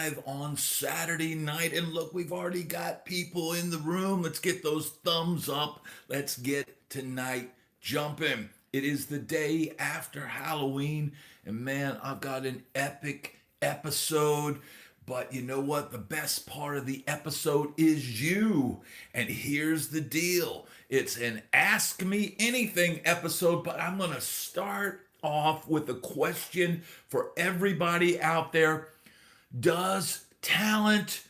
live on Saturday night. And look, we've already got people in the room. Let's get those thumbs up. Let's get tonight jumping. It is the day after Halloween. And man, I've got an epic episode. But you know what? The best part of the episode is you. And here's the deal, it's an Ask Me Anything episode, but I'm going to start off with a question for everybody out there. Does talent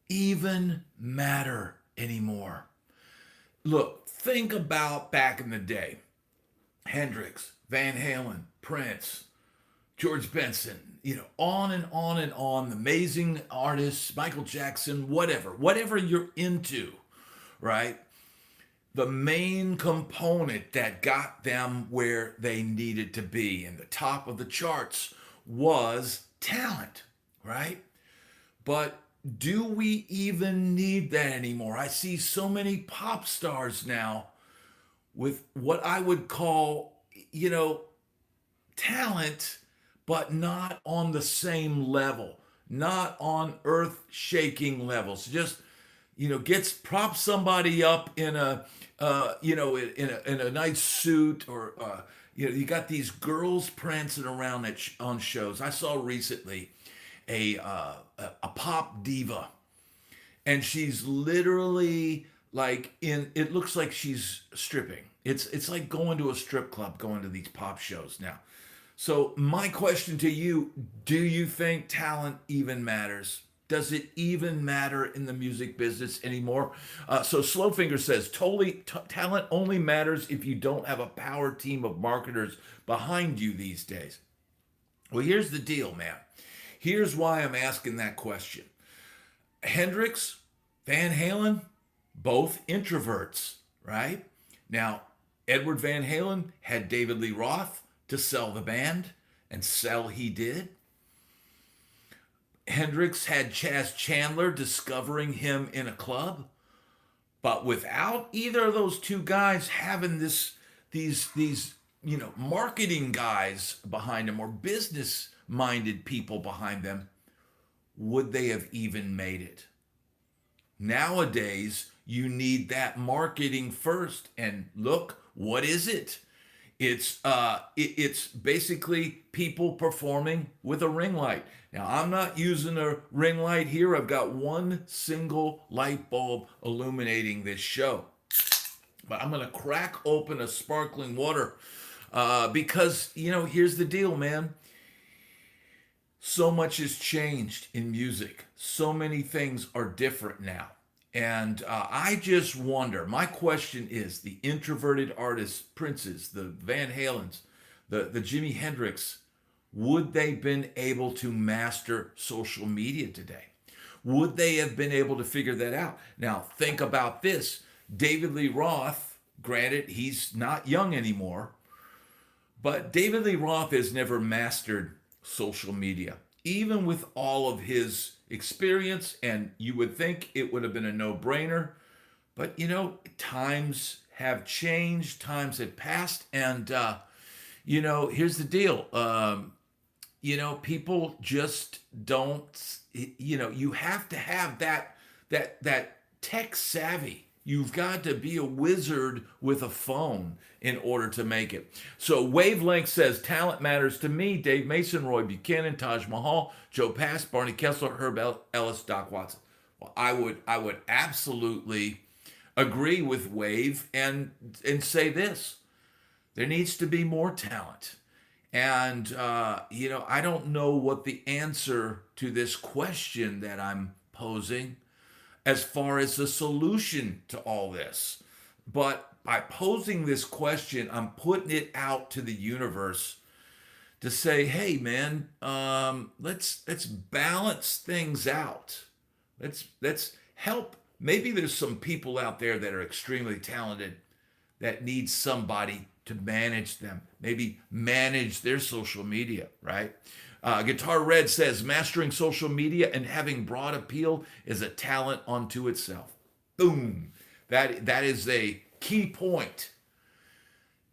even matter anymore? Look, think about back in the day. Hendrix, Van Halen, Prince, George Benson, on and on and on. The amazing artists, Michael Jackson, whatever you're into, right? The main component that got them where they needed to be in the top of the charts was talent, right? But do we even need that anymore? I see so many pop stars now with what I would call, talent, but not on the same level, not on earth-shaking levels. Just gets prop somebody up in a in a nice suit, or you got these girls prancing around on shows. I saw recently a pop diva, and she's literally like it looks like she's stripping. It's like going to a strip club, going to these pop shows now. So my question to you, do you think talent even matters? Does it even matter in the music business anymore? So Slowfinger says, talent only matters if you don't have a power team of marketers behind you these days. Well, here's the deal, man. Here's why I'm asking that question. Hendrix, Van Halen, both introverts, right? Now, Edward Van Halen had David Lee Roth to sell the band, and sell he did. Hendrix had Chaz Chandler discovering him in a club, but without either of those two guys having these marketing guys behind them, or business minded people behind them, would they have even made it? Nowadays, you need that marketing first, and look, what is it? It's basically people performing with a ring light. Now, I'm not using a ring light here. I've got one single light bulb illuminating this show. But I'm going to crack open a sparkling water because, here's the deal, man. So much has changed in music. So many things are different now. And I just wonder, my question is, the introverted artists, Princes, the Van Halens, the Jimi Hendrix, would they been able to master social media today? Would they have been able to figure that out? Now, think about this. David Lee Roth, granted, he's not young anymore, but David Lee Roth has never mastered social media, even with all of his experience, and you would think it would have been a no-brainer. But, times have changed, times have passed, and, here's the deal. People just don't, you have to have that tech savvy. You've got to be a wizard with a phone in order to make it. So Wavelength says, talent matters to me. Dave Mason, Roy Buchanan, Taj Mahal, Joe Pass, Barney Kessler, Herb Ellis, Doc Watson. Well, I would absolutely agree with Wave and say this. There needs to be more talent. And, I don't know what the answer to this question that I'm posing as far as the solution to all this. But by posing this question, I'm putting it out to the universe to say, hey, man, let's balance things out. Let's help. Maybe there's some people out there that are extremely talented that need somebody to manage them, maybe manage their social media, right? Guitar Red says, mastering social media and having broad appeal is a talent unto itself. Boom. That is a key point.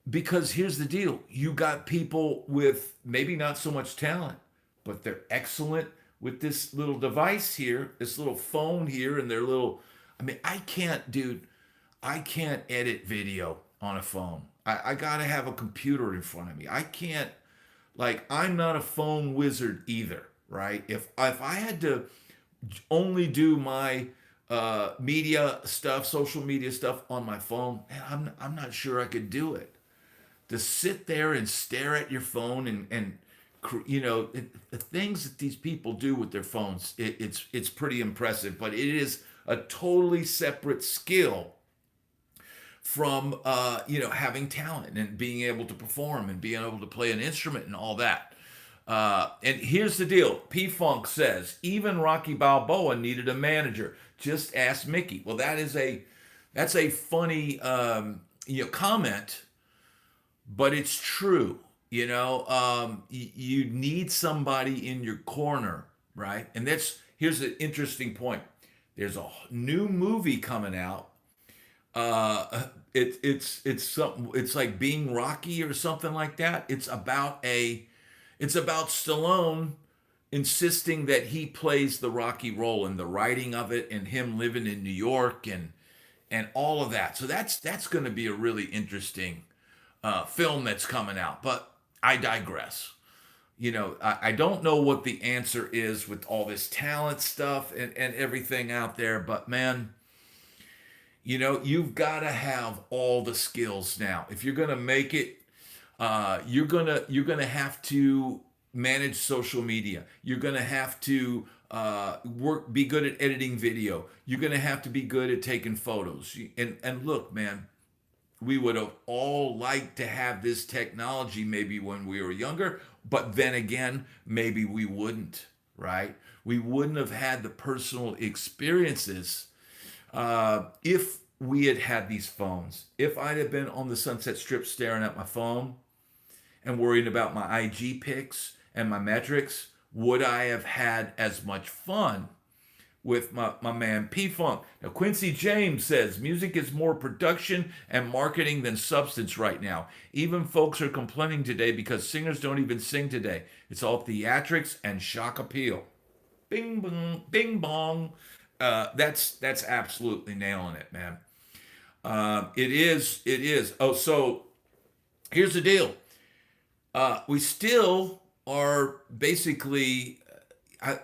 Because here's the deal. You got people with maybe not so much talent, but they're excellent with this little device here, this little phone here, and their little. I mean, I can't, dude. I can't edit video on a phone. I gotta have a computer in front of me. I can't. Like, I'm not a phone wizard either, right? If I had to only do my media stuff, social media stuff on my phone, man, I'm not sure I could do it. To sit there and stare at your phone and the things that these people do with their phones, it's pretty impressive. But it is a totally separate skill from having talent and being able to perform and being able to play an instrument and all that. And here's the deal. P-Funk says, even Rocky Balboa needed a manager. Just ask Mickey. Well, that's a funny comment, but it's true. You need somebody in your corner, right? And here's an interesting point. There's a new movie coming out. It's something. It's like Being Rocky or something like that. It's about Stallone insisting that he plays the Rocky role, and the writing of it, and him living in New York, and all of that. So that's going to be a really interesting film that's coming out. But I digress. I don't know what the answer is with all this talent stuff and everything out there, but man, you've got to have all the skills now. If you're going to make it, you're gonna have to manage social media. You're gonna have to be good at editing video. You're gonna have to be good at taking photos. And look, man, we would have all liked to have this technology maybe when we were younger, but then again, maybe we wouldn't, right? We wouldn't have had the personal experiences if we had had these phones. If I'd have been on the Sunset Strip staring at my phone and worrying about my IG pics and my metrics, would I have had as much fun with my man P-Funk? Now, Quincy James says, music is more production and marketing than substance right now. Even folks are complaining today because singers don't even sing today. It's all theatrics and shock appeal. Bing bong, bing bong. That's absolutely nailing it, man. It is. Oh, so here's the deal. We still are basically,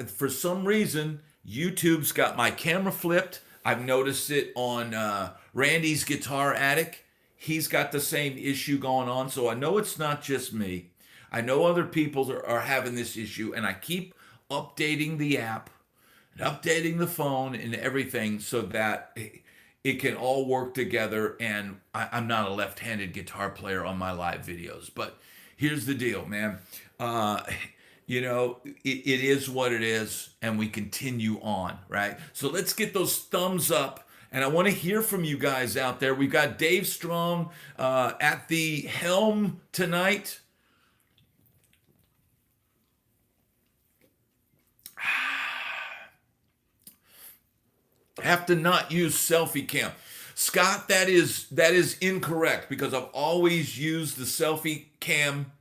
for some reason, YouTube's got my camera flipped. I've noticed it on Randy's Guitar Attic. He's got the same issue going on. So I know it's not just me. I know other people are having this issue, and I keep updating the app and updating the phone and everything so that it can all work together. And I'm not a left-handed guitar player on my live videos, but here's the deal, man. It is what it is, and we continue on, right? So let's get those thumbs up, and I want to hear from you guys out there. We've got Dave Strong at the helm tonight. Have to not use selfie cam. Scott, that is incorrect, because I've always used the selfie cam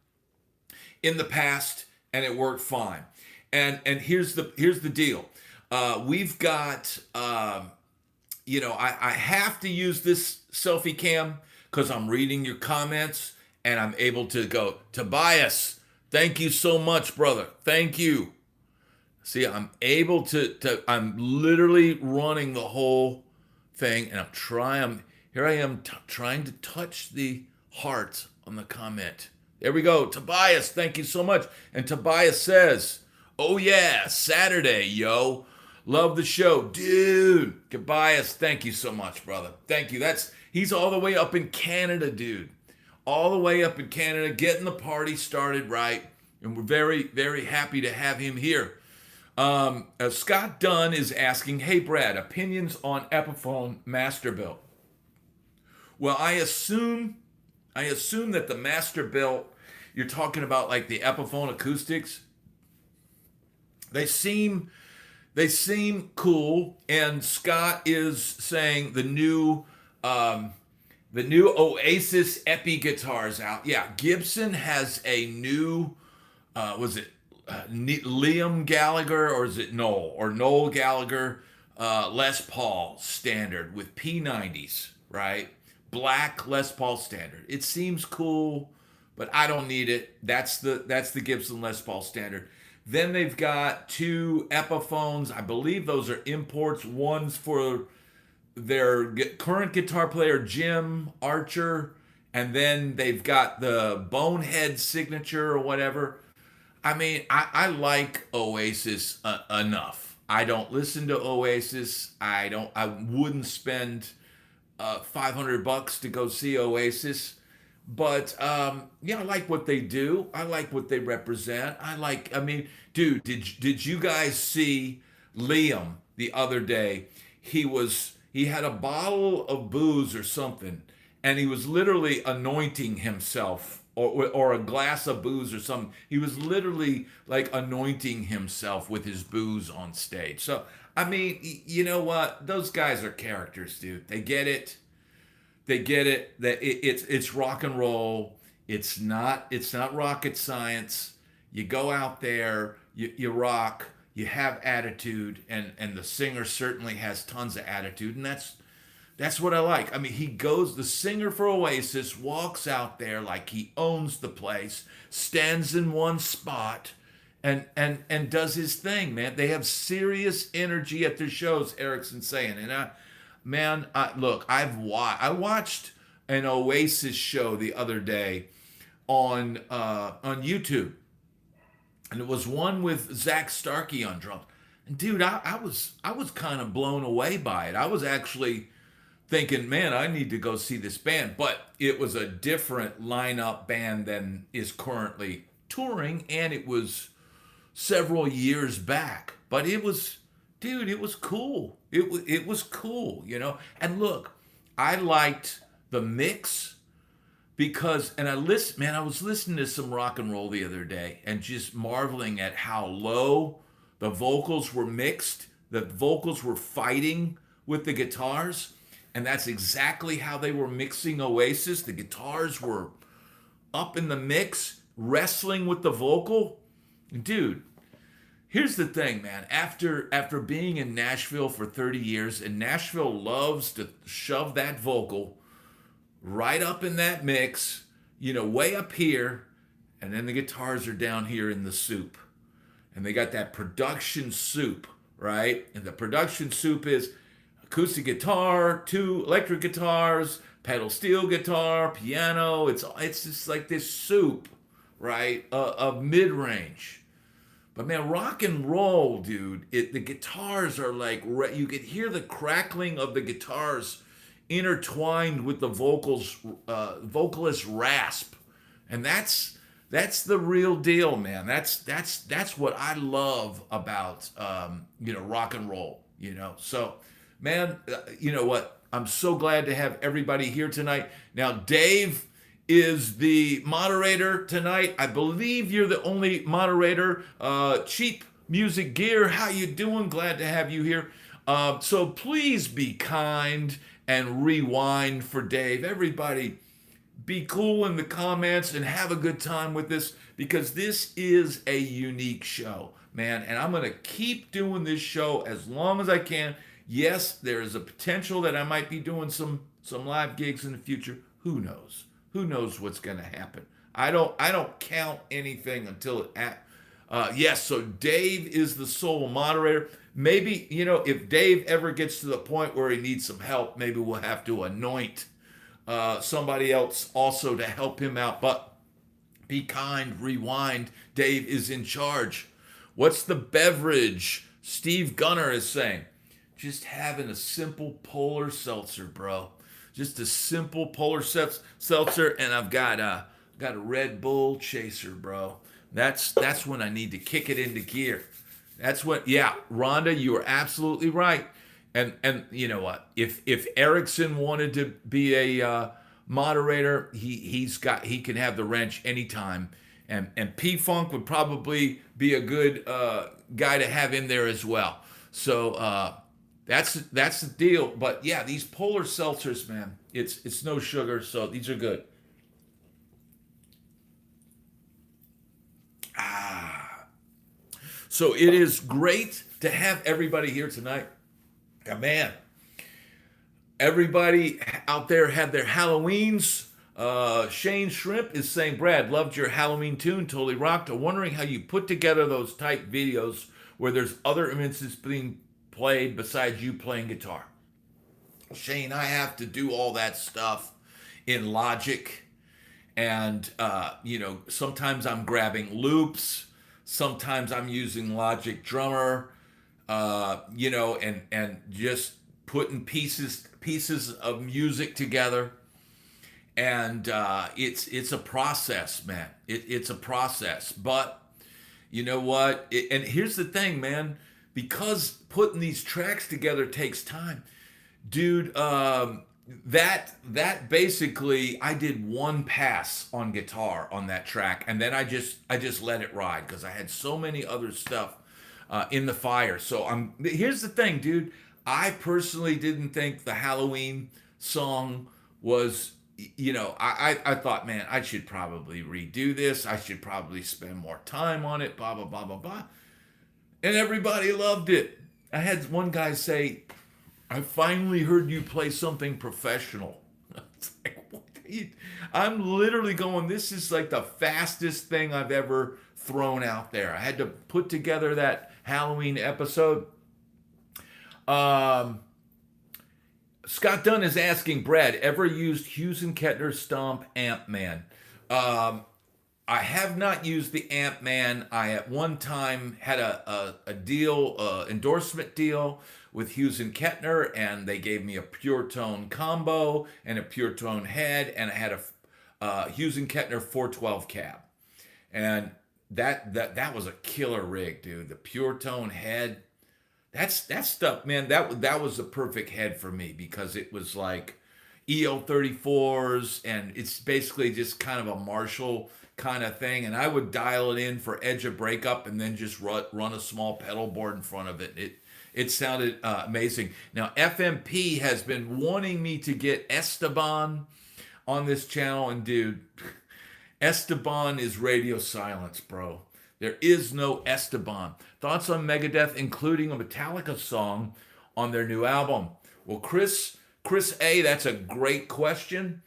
in the past and it worked fine. And here's the deal. We've got I have to use this selfie cam because I'm reading your comments and I'm able to go, Tobias, thank you so much, brother. Thank you. See, I'm able to I'm literally running the whole thing, and here I am trying to touch the heart on the comment. There we go. Tobias, thank you so much. And Tobias says, oh yeah, Saturday, yo. Love the show. Dude, Tobias, thank you so much, brother. Thank you. He's all the way up in Canada, dude. All the way up in Canada, getting the party started right. And we're very, very happy to have him here. Scott Dunn is asking, hey Brad, opinions on Epiphone Masterbuilt. Well, I assume that the Masterbuilt, you're talking about like the Epiphone acoustics. They seem cool, and Scott is saying the new Oasis Epi guitars out. Yeah, Gibson has a new Liam Gallagher, or is it Noel or Noel Gallagher? Les Paul standard with P90s, right? Black Les Paul standard. It seems cool, but I don't need it. That's the Gibson Les Paul standard. Then they've got two Epiphones. I believe those are imports. One's for their current guitar player Jim Archer, and then they've got the Bonehead signature or whatever. I mean, I like Oasis enough. I don't listen to Oasis. I wouldn't spend $500 to go see Oasis. But yeah, I like what they do. I like what they represent. I mean, dude, did you guys see Liam the other day? He had a bottle of booze or something, and he was literally anointing himself, or a glass of booze or something. He was literally like anointing himself with his booze on stage. So I mean, you know what? Those guys are characters, dude. They get it. They get it. That it's rock and roll. It's not rocket science. You go out there, you rock, you have attitude, and the singer certainly has tons of attitude, and that's what I like. I mean, the singer for Oasis walks out there like he owns the place, stands in one spot, and does his thing, man. They have serious energy at their shows, Erickson's saying. And look, I watched an Oasis show the other day on YouTube, and it was one with Zach Starkey on drums. And dude, I was kind of blown away by it. I was actually thinking, man, I need to go see this band. But it was a different lineup band than is currently touring, and it was several years back. But it was, dude, it was cool. It was cool, you know. And look, I liked the mix because, and I was listening to some rock and roll the other day and just marveling at how low the vocals were mixed. The vocals were fighting with the guitars. And that's exactly how they were mixing Oasis. The guitars were up in the mix, wrestling with the vocal. Dude, here's the thing, man. After being in Nashville for 30 years, and Nashville loves to shove that vocal right up in that mix, you know, way up here, and then the guitars are down here in the soup. And they got that production soup, right? And the production soup is acoustic guitar, two electric guitars, pedal steel guitar, piano. It's just like this soup, right, of mid-range. But man, rock and roll, dude, the guitars are like, you could hear the crackling of the guitars intertwined with the vocalist rasp. And that's the real deal, man. That's what I love about, rock and roll, you know. So, man, you know what? I'm so glad to have everybody here tonight. Now, Dave is the moderator tonight. I believe you're the only moderator. Cheap Music Gear, how you doing? Glad to have you here. So please be kind and rewind for Dave. Everybody, be cool in the comments and have a good time with this, because this is a unique show, man. And I'm going to keep doing this show as long as I can. Yes, there is a potential that I might be doing some live gigs in the future. Who knows? Who knows what's going to happen? I don't count anything until it yes, so Dave is the sole moderator. Maybe, you know, if Dave ever gets to the point where he needs some help, maybe we'll have to anoint somebody else also to help him out. But be kind, rewind. Dave is in charge. What's the beverage? Steve Gunner is saying, just having a simple polar seltzer, bro. Just a simple polar seltzer, and I've got a Red Bull chaser, bro. That's when I need to kick it into gear. That's what, yeah, Rhonda, you are absolutely right. And you know what? If Erickson wanted to be a moderator, he can have the wrench anytime. And P-Funk would probably be a good guy to have in there as well. So that's the deal. But yeah, these polar seltzers, man, it's no sugar, so these are good. So it is great to have everybody here tonight. Man, everybody out there had their Halloweens. Shane Shrimp is saying, Brad, loved your Halloween tune, totally rocked. I'm wondering how you put together those type videos where there's other instruments being played besides you playing guitar. Shane, I have to do all that stuff in Logic. And, sometimes I'm grabbing loops. Sometimes I'm using Logic Drummer, and just putting pieces of music together. And it's a process, man. It's a process. But you know what? And here's the thing, man. Because putting these tracks together takes time, dude. That basically, I did one pass on guitar on that track, and then I just let it ride because I had so many other stuff in the fire. So here's the thing, dude. I personally didn't think the Halloween song was, I thought, man, I should probably redo this. I should probably spend more time on it, blah, blah, blah, blah, blah. And everybody loved it. I had one guy say, I finally heard you play something professional. It's like, what? I'm literally going, this is like the fastest thing I've ever thrown out there. I had to put together that Halloween episode. Scott Dunn is asking, Brad, ever used Hughes and Kettner Stomp Amp Man? I have not used the Amp Man. I at one time had a deal, endorsement deal with Hughes and Kettner, and they gave me a Pure Tone combo and a Pure Tone head, and I had a Hughes and Kettner 412 cab, and that was a killer rig, dude. The Pure Tone head, that stuff, man. That was the perfect head for me because it was like EL34s, and it's basically just kind of a Marshall kind of thing, and I would dial it in for edge of breakup and then just run a small pedal board in front of it. It sounded amazing. Now, FMP has been wanting me to get Esteban on this channel, and dude, Esteban is radio silence, bro. There is no Esteban. Thoughts on Megadeth, including a Metallica song on their new album? Well, Chris A., that's a great question.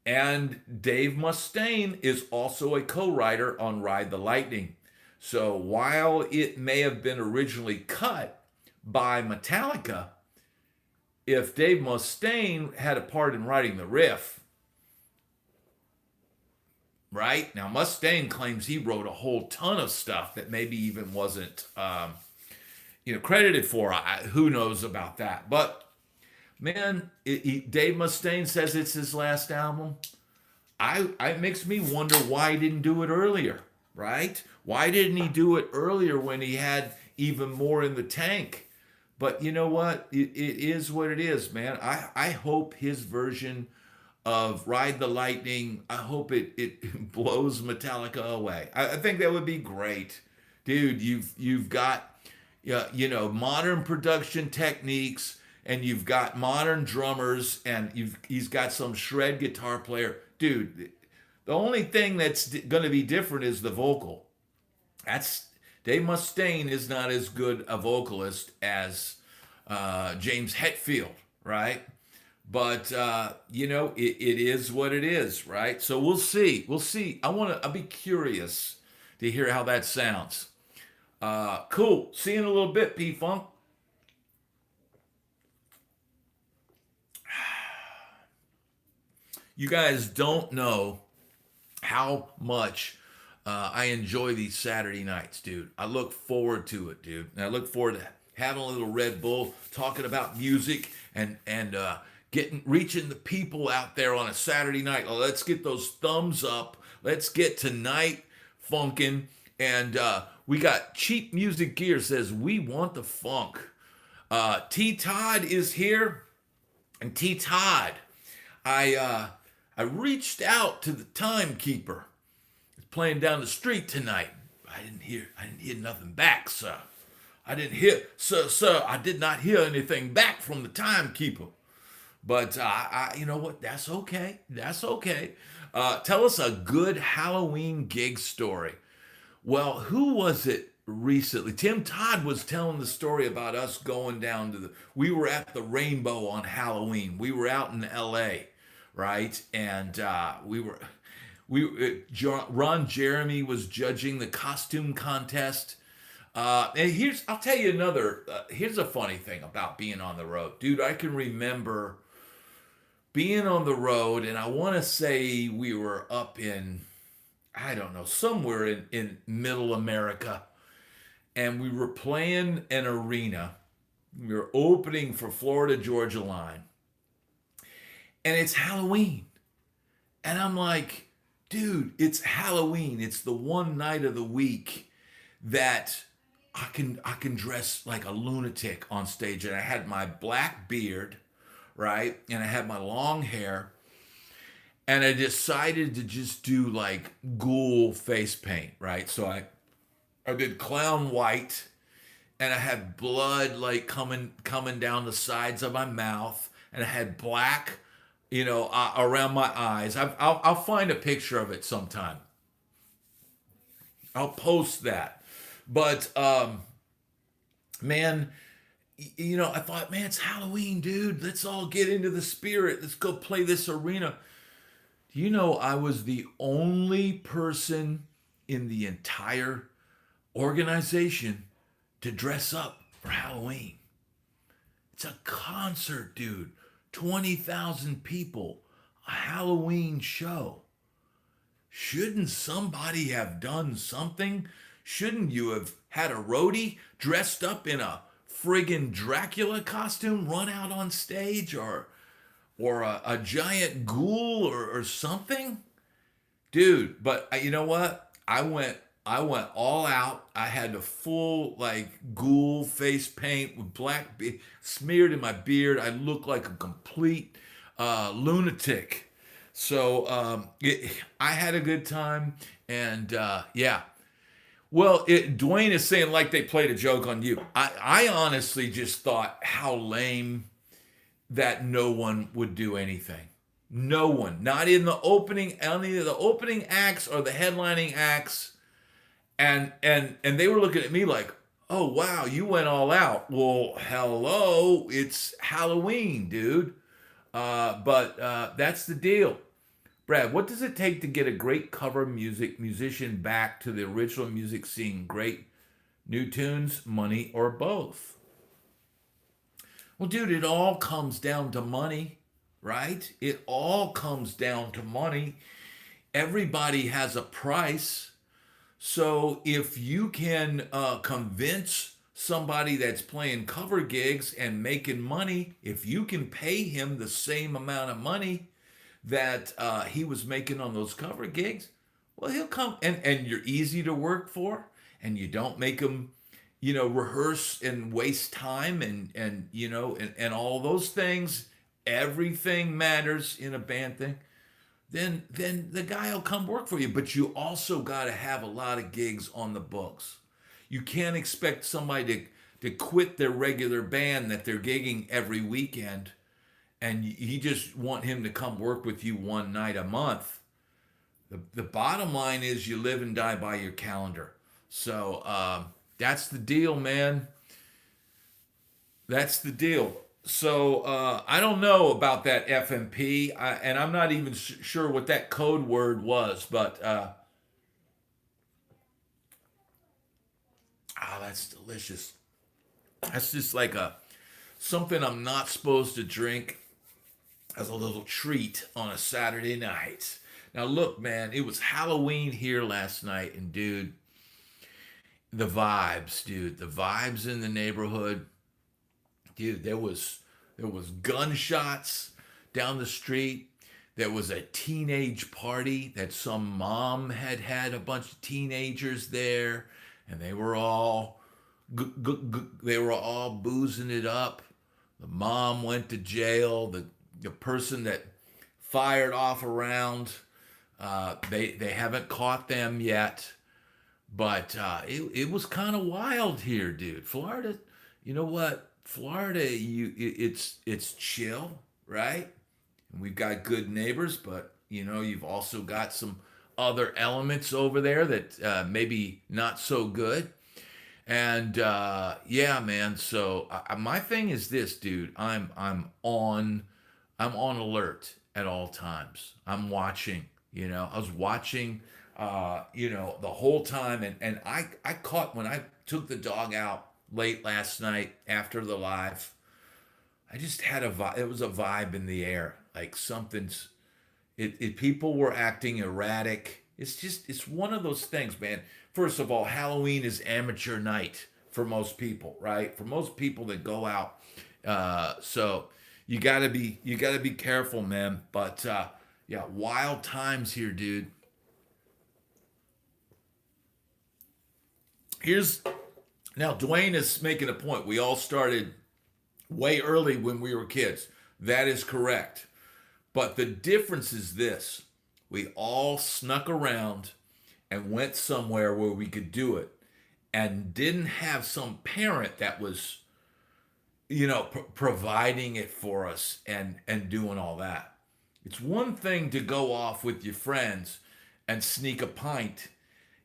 And Dave Mustaine is also a co-writer on Ride the Lightning. So while it may have been originally cut by Metallica, if Dave Mustaine had a part in writing the riff, right? Now, Mustaine claims he wrote a whole ton of stuff that maybe even wasn't, credited for. Who knows about that? But man, Dave Mustaine says it's his last album. It makes me wonder why he didn't do it earlier, right? Why didn't he do it earlier when he had even more in the tank? But you know what? It is what it is, man. I hope his version of Ride the Lightning, I hope it blows Metallica away. I think that would be great. Dude, you've got modern production techniques, and you've got modern drummers, and he's got some shred guitar player. Dude, the only thing that's going to be different is the vocal. Dave Mustaine is not as good a vocalist as James Hetfield, right? But it is what it is, right? So we'll see. I'll be curious to hear how that sounds. Cool. See you in a little bit, P-Funk. You guys don't know how much I enjoy these Saturday nights, dude. I look forward to it, dude. And I look forward to having a little Red Bull, talking about music, and reaching the people out there on a Saturday night. Well, let's get those thumbs up. Let's get tonight funkin'. And we got Cheap Music Gear says, we want the funk. T. Todd is here. And T. Todd, I reached out to the timekeeper. He's playing down the street tonight. I didn't hear nothing back, sir. I did not hear anything back from the timekeeper. But you know what? That's okay. Tell us a good Halloween gig story. Well, who was it recently. Tim Todd was telling the story about us going down to we were at the Rainbow on Halloween. We were out in LA, right? And Ron Jeremy was judging the costume contest. And I'll tell you here's a funny thing about being on the road. Dude, I can remember being on the road, and I want to say we were up in, I don't know, somewhere in middle America, and we were playing an arena. We were opening for Florida Georgia Line, and it's Halloween. And I'm like, dude, it's Halloween. It's the one night of the week that I can dress like a lunatic on stage. And I had my black beard, right? And I had my long hair. And I decided to just do like ghoul face paint, right? So I did clown white, and I had blood like coming down the sides of my mouth, and I had black, around my eyes. I'll find a picture of it sometime. I'll post that. But man, I thought, man, it's Halloween, dude. Let's all get into the spirit. Let's go play this arena. I was the only person in the entire organization to dress up for Halloween. It's a concert, dude. 20,000 people, a Halloween show. Shouldn't somebody have done something? Shouldn't you have had a roadie dressed up in a friggin' Dracula costume run out on stage, or a giant ghoul or something? Dude, but you know what? I went all out. I had a full like ghoul face paint with black smeared in my beard. I looked like a complete lunatic. So I had a good time, and yeah. Well, Dwayne is saying like they played a joke on you. I honestly just thought how lame that no one would do anything. No one, not in the opening, any of the opening acts or the headlining acts, and they were looking at me like, "Oh wow, you went all out." Well, hello, it's Halloween, dude. But that's the deal. Brad, what does it take to get a great cover musician back to the original music scene? Great new tunes, money, or both? Well, dude, it all comes down to money, right? It all comes down to money. Everybody has a price. So if you can convince somebody that's playing cover gigs and making money, if you can pay him the same amount of money that he was making on those cover gigs, well, he'll come, and you're easy to work for, and you don't make him, rehearse and waste time, and all those things. Everything matters in a band thing. Then the guy will come work for you. But you also got to have a lot of gigs on the books. You can't expect somebody to quit their regular band that they're gigging every weekend, and you just want him to come work with you one night a month. The bottom line is you live and die by your calendar. So that's the deal, man. That's the deal. So I don't know about that FMP, and I'm not even sure what that code word was, but that's delicious. That's just like something I'm not supposed to drink as a little treat on a Saturday night. Now look, man, it was Halloween here last night, and dude, the vibes in the neighborhood, dude. There was gunshots down the street. There was a teenage party that some mom had a bunch of teenagers there, and they were all boozing it up. The mom went to jail. The person that fired off a round, they haven't caught them yet, but it was kind of wild here, dude. Florida, you know what? Florida, it's chill, right? And we've got good neighbors, but you've also got some other elements over there that maybe not so good. And yeah, man. So my thing is this, dude. I'm on alert at all times. I'm watching. I was watching. The whole time, and I caught when I took the dog out late last night after the live. I just had a vibe. It was a vibe in the air, like something's. People were acting erratic. It's one of those things, man. First of all, Halloween is amateur night for most people, right? For most people that go out, so you gotta be careful, man. But yeah, wild times here, dude. Here's Now Dwayne is making a point. We all started way early when we were kids. That is correct. But the difference is this: we all snuck around and went somewhere where we could do it and didn't have some parent that was, providing it for us and doing all that. It's one thing to go off with your friends and sneak a pint,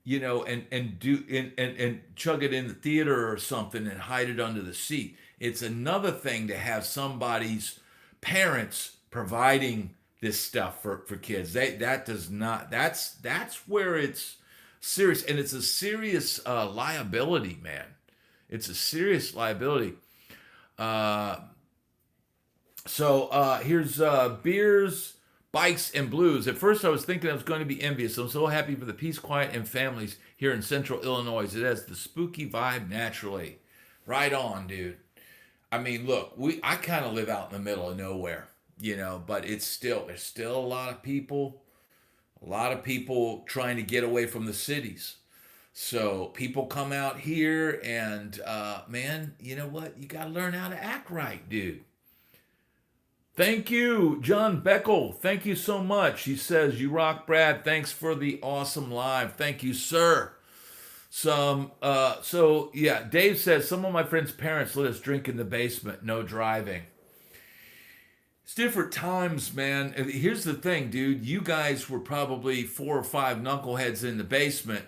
and chug it in the theater or something and hide it under the seat. It's another thing to have somebody's parents providing this stuff for kids. That does not. That's where it's serious, and it's a serious liability, man. It's a serious liability. Uh, so here's beers, bikes, and blues. At first, I was thinking I was going to be envious. I'm so happy for the peace, quiet, and families here in Central Illinois. It has the spooky vibe naturally. Right on, dude. I mean, look, I kind of live out in the middle of nowhere, but there's still a lot of people trying to get away from the cities. So people come out here and man, you know what? You got to learn how to act right, dude. Thank you, John Beckel. Thank you so much. He says, "You rock, Brad. Thanks for the awesome live." Thank you, sir. So yeah, Dave says some of my friends' parents let us drink in the basement, no driving. It's different times, man. And here's the thing, dude. You guys were probably four or five knuckleheads in the basement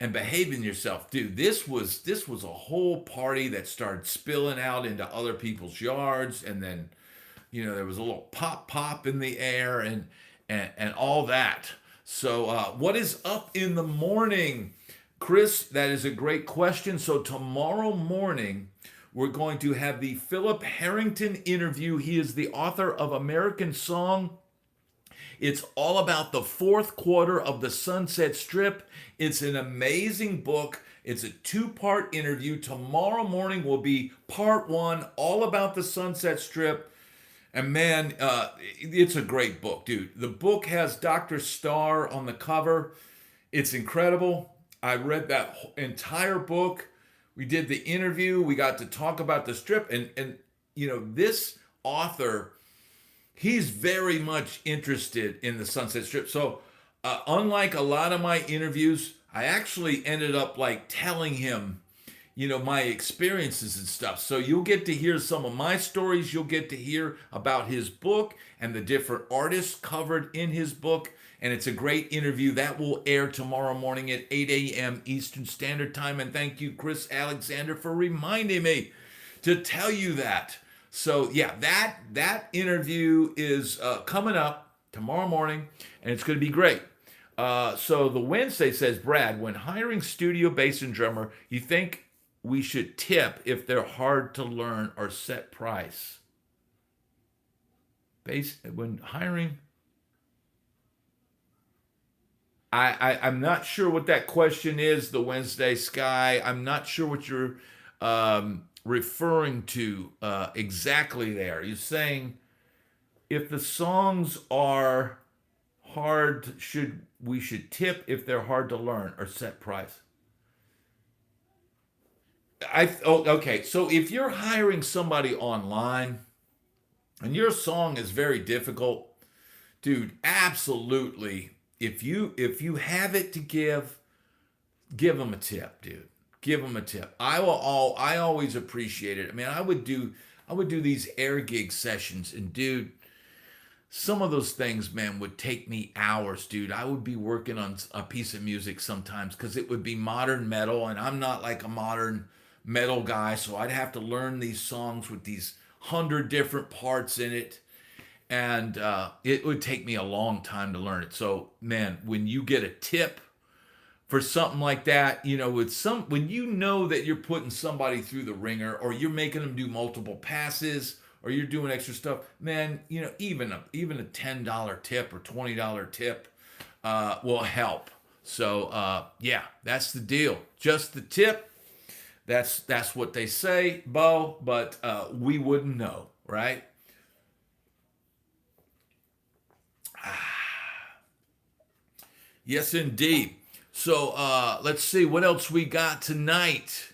and behaving yourself, dude. This was a whole party that started spilling out into other people's yards, and then there was a little pop in the air and all that. So what is up in the morning? Chris, that is a great question. So tomorrow morning, we're going to have the Philip Harrington interview. He is the author of American Song. It's all about the fourth quarter of the Sunset Strip. It's an amazing book. It's a two-part interview. Tomorrow morning will be part one, all about the Sunset Strip. And man, it's a great book, dude. The book has Dr. Starr on the cover. It's incredible. I read that entire book. We did the interview. We got to talk about the strip. And this author, he's very much interested in the Sunset Strip. So unlike a lot of my interviews, I actually ended up like telling him, my experiences and stuff. So you'll get to hear some of my stories. You'll get to hear about his book and the different artists covered in his book. And it's a great interview that will air tomorrow morning at 8 a.m. Eastern Standard Time. And thank you, Chris Alexander, for reminding me to tell you that. So yeah, that interview is coming up tomorrow morning, and it's going to be great. So the Wednesday says, Brad, when hiring studio bass and drummer, you think we should tip if they're hard to learn or set price? Bass when hiring. I'm not sure what that question is, the Wednesday Sky. I'm not sure what you're referring to exactly there. You're saying if the songs are hard, we should tip if they're hard to learn or set price. Okay. So if you're hiring somebody online and your song is very difficult, dude, absolutely. If you have it to give them a tip, dude. Give them a tip. I always appreciate it. I mean, I would do these air gig sessions, and dude, some of those things, man, would take me hours, dude. I would be working on a piece of music sometimes because it would be modern metal, and I'm not like a modern metal guy, so I'd have to learn these songs with these 100 different parts in it, and it would take me a long time to learn it. So, man, when you get a tip for something like that, with when you know that you're putting somebody through the ringer, or you're making them do multiple passes, or you're doing extra stuff, man, even a $10 tip or $20 tip will help. So yeah, that's the deal. Just the tip. That's what they say, Bo, but we wouldn't know, right? Yes, indeed. So let's see what else we got tonight.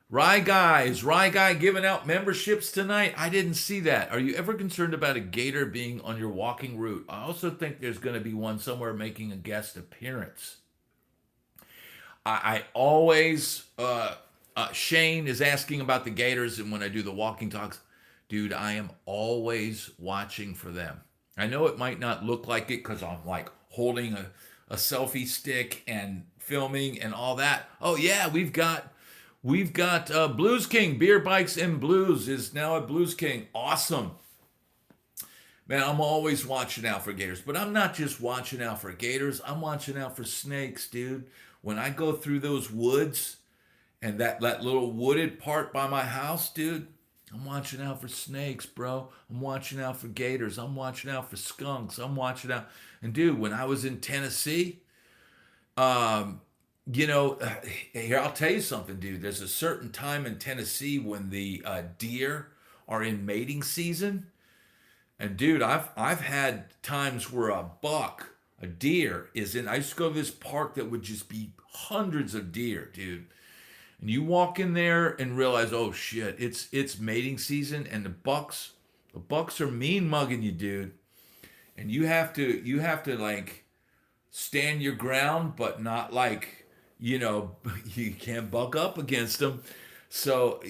Rye Guy giving out memberships tonight. I didn't see that. Are you ever concerned about a gator being on your walking route? I also think there's going to be one somewhere making a guest appearance. I always, Shane is asking about the gators, and when I do the walking talks, dude, I am always watching for them. I know it might not look like it because I'm like holding a selfie stick and filming and all that. Oh yeah, we've got Blues King, Beer Bikes and Blues is now at Blues King. Awesome. Man, I'm always watching out for gators, but I'm not just watching out for gators. I'm watching out for snakes, dude. When I go through those woods and that little wooded part by my house, dude, I'm watching out for snakes, bro. I'm watching out for gators. I'm watching out for skunks. I'm watching out. And dude, when I was in Tennessee, here, I'll tell you something, dude. There's a certain time in Tennessee when the deer are in mating season. And dude, I've had times where a deer is in. I used to go to this park that would just be hundreds of deer, dude. And you walk in there and realize, oh shit, it's mating season, and the bucks are mean mugging you, dude. And you have to like stand your ground, but not like, you can't buck up against them. So,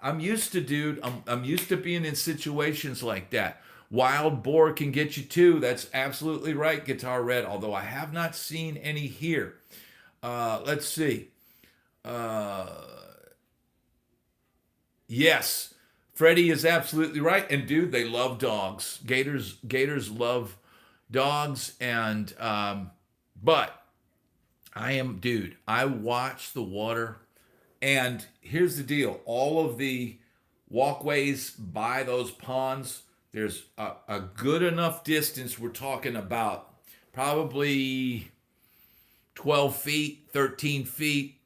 I'm used to, dude. I'm used to being in situations like that. Wild boar can get you too. That's absolutely right, Guitar Red. Although I have not seen any here. Let's see. Yes, Freddie is absolutely right. And dude, they love dogs. Gators love dogs. And but I watch the water. And here's the deal: all of the walkways by those ponds, there's a good enough distance. We're talking about probably 12 feet, 13 feet.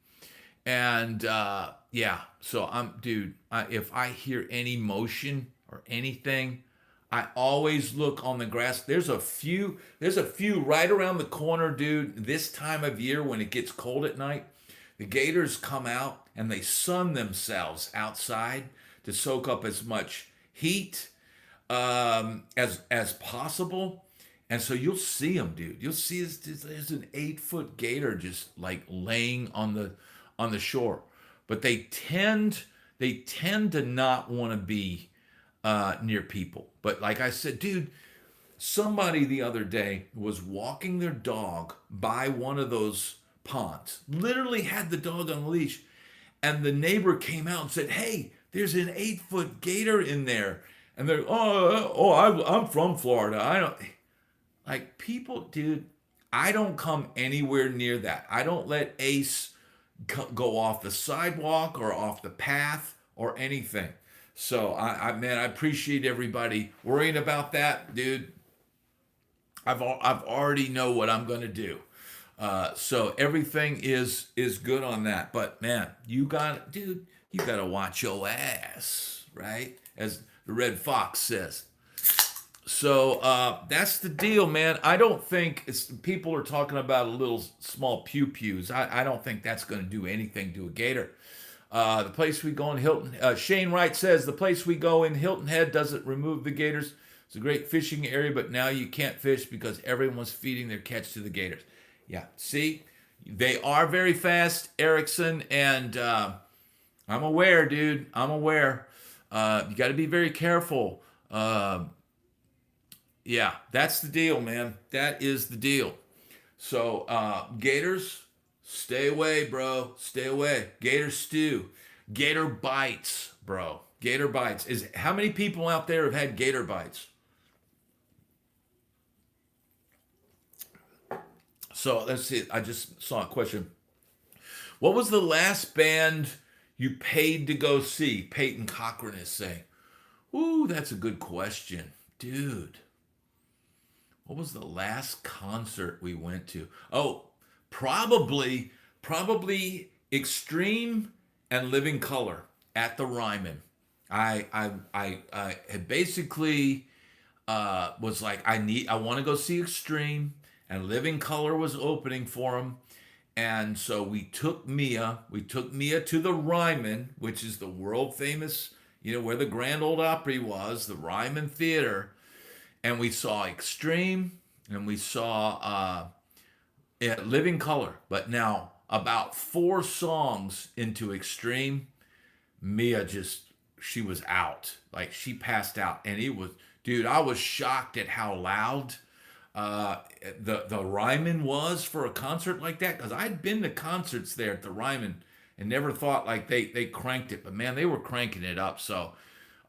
And yeah, so if I hear any motion or anything, I always look on the grass. There's a few right around the corner, dude. This time of year when it gets cold at night, the gators come out and they sun themselves outside to soak up as much heat as possible. And so you'll see them, dude. You'll see there's an 8-foot gator just like laying on the shore. But they tend to not want to be near people. But like I said, dude, somebody the other day was walking their dog by one of those ponds, literally had the dog on a leash, and the neighbor came out and said, hey, there's an 8-foot gator in there. And they're, I'm from Florida. I don't, like, people, dude, I don't come anywhere near that. I don't let Ace go off the sidewalk or off the path or anything. So man, I appreciate everybody worrying about that, dude. I've already know what I'm gonna do. So everything is good on that. But man, you gotta watch your ass, right? As the Red Fox says. So that's the deal, man. I don't think people are talking about a little small pew-pews. I don't think that's going to do anything to a gator. The place we go in Hilton, Shane Wright says, the place we go in Hilton Head doesn't remove the gators. It's a great fishing area, but now you can't fish because everyone's feeding their catch to the gators. Yeah, see? They are very fast, Erickson, and I'm aware, dude. I'm aware. You got to be very careful. Yeah, that's the deal, man. That is the deal. So, Gators, stay away, bro. Stay away. Gator stew. Gator bites, bro. Gator bites. Is how many people out there have had gator bites? So let's see. I just saw a question. What was the last band you paid to go see? Peyton Cochran is saying. Ooh, that's a good question, dude. What was the last concert we went to? Oh, probably Extreme and Living Color at the Ryman. I had basically was like I want to go see Extreme, and Living Color was opening for them, and so we took Mia to the Ryman, which is the world famous, where the Grand Ole Opry was, the Ryman Theater, and we saw Extreme, and we saw Living Color. But now, about 4 songs into Extreme, Mia she was out. Like, she passed out. And it was, dude, I was shocked at how loud the Ryman was for a concert like that. Because I'd been to concerts there at the Ryman and never thought like they cranked it. But man, they were cranking it up. So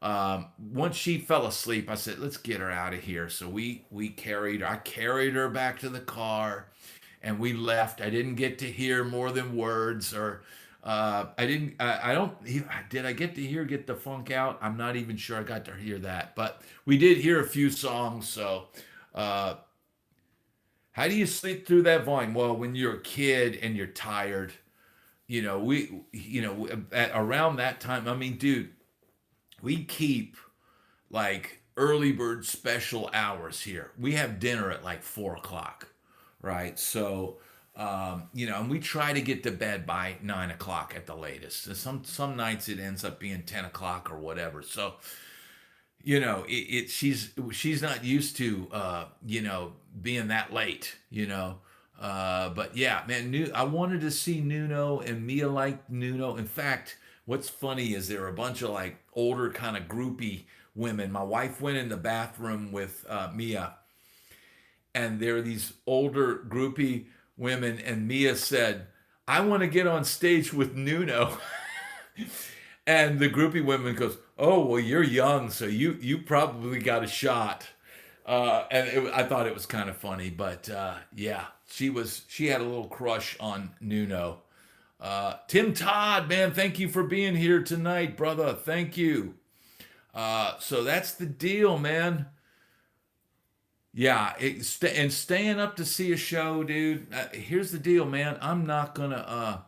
once she fell asleep, I said, let's get her out of here. So I carried her back to the car, and we left. I didn't get to hear more than words, or I don't, did I get to hear Get the Funk Out? I'm not even sure I got to hear that, but we did hear a few songs. So, how do you sleep through that volume? Well, when you're a kid and you're tired, at around that time, I mean, dude, we keep like early bird special hours here. We have dinner at like 4 o'clock, right? So, and we try to get to bed by 9 o'clock at the latest. Some nights it ends up being 10 o'clock or whatever. So, she's not used to being that late. But yeah, man, I wanted to see Nuno, and Mia liked Nuno. In fact, what's funny is there are a bunch of like older kind of groupie women. My wife went in the bathroom with Mia, and there are these older groupie women, and Mia said, I want to get on stage with Nuno. And the groupie woman goes, oh, well, you're young, so you probably got a shot. I thought it was kind of funny, but yeah, she had a little crush on Nuno. Tim Todd, man, thank you for being here tonight, brother. Thank you. So that's the deal, man. Yeah, and staying up to see a show, dude. Here's the deal, man. I'm not gonna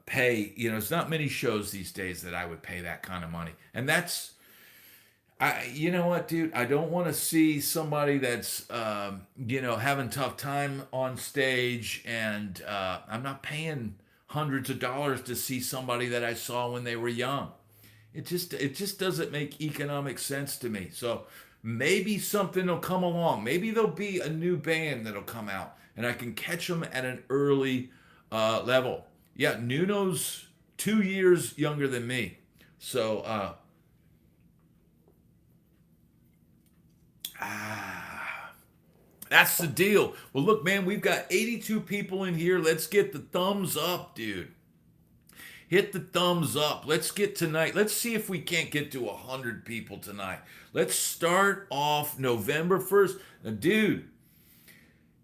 pay. It's not many shows these days that I would pay that kind of money, and that's. You know what, dude? I don't want to see somebody that's, having tough time on stage, and I'm not paying hundreds of dollars to see somebody that I saw when they were young. It just doesn't make economic sense to me. So maybe something will come along. Maybe there'll be a new band that'll come out, and I can catch them at an early level. Yeah, Nuno's 2 years younger than me, so. That's the deal. Well, look, man, we've got 82 people in here. Let's get the thumbs up, dude. Hit the thumbs up. Let's get tonight. Let's see if we can't get to 100 people tonight. Let's start off November 1st. Now, dude,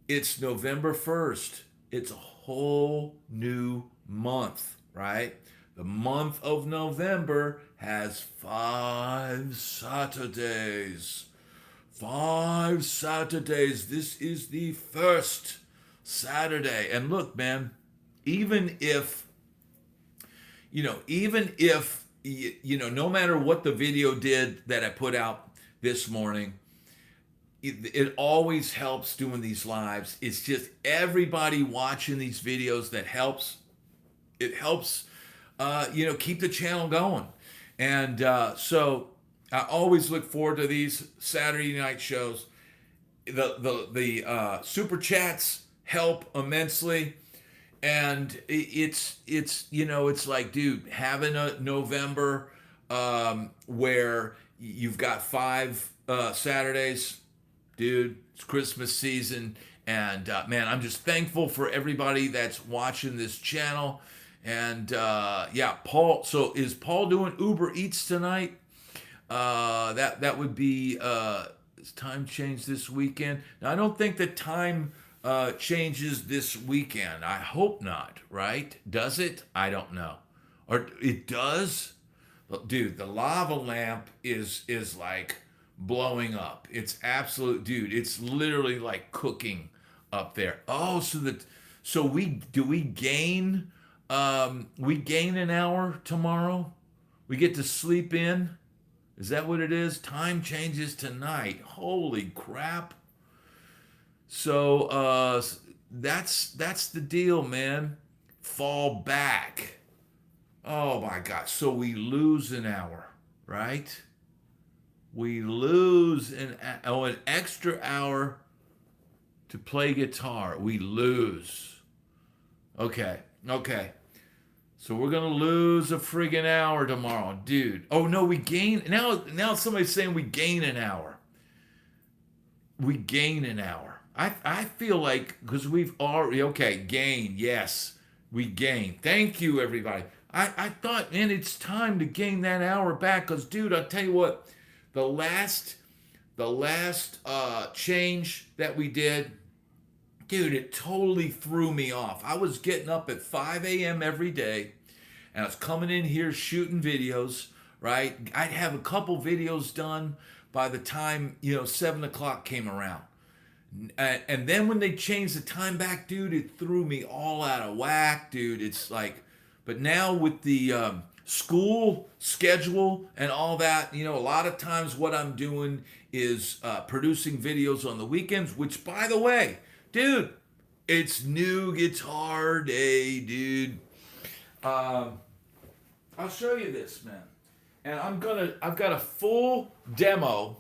it's November 1st. It's a whole new month, right? The month of November has 5 Saturdays. 5 Saturdays. This is the first Saturday. And look, man, even if, no matter what the video did that I put out this morning, it always helps doing these lives. It's just everybody watching these videos that helps. It helps, keep the channel going. And so I always look forward to these Saturday night shows. The super chats help immensely, and it's like, dude, having a November where you've got 5 Saturdays, dude. It's Christmas season, and man, I'm just thankful for everybody that's watching this channel. And yeah, Paul. So is Paul doing Uber Eats tonight? That would be is time change this weekend. Now I don't think the time changes this weekend. I hope not. Right? Does it? I don't know. Or it does. Dude, the lava lamp is like blowing up. It's absolute, dude. It's literally like cooking up there. Oh, so we gain an hour tomorrow. We get to sleep in. Is that what it is? Time changes tonight. Holy crap. So that's the deal, man. Fall back. Oh my God. So we lose an hour, right? We lose an extra hour to play guitar. We lose. Okay. So we're gonna lose a friggin' hour tomorrow, dude. Oh no, we gain now somebody's saying we gain an hour. We gain an hour. I feel like because we've already gain, yes. We gain. Thank you, everybody. I thought, man, it's time to gain that hour back. Because, dude, I'll tell you what, the last change that we did, dude, it totally threw me off. I was getting up at 5 a.m. every day, and I was coming in here shooting videos, right? I'd have a couple videos done by the time, 7 o'clock came around. And then when they changed the time back, dude, it threw me all out of whack, dude. It's like, but now with the school schedule and all that, a lot of times what I'm doing is producing videos on the weekends, which, by the way, dude, it's new guitar day, dude. I'll show you this, man. And I've got a full demo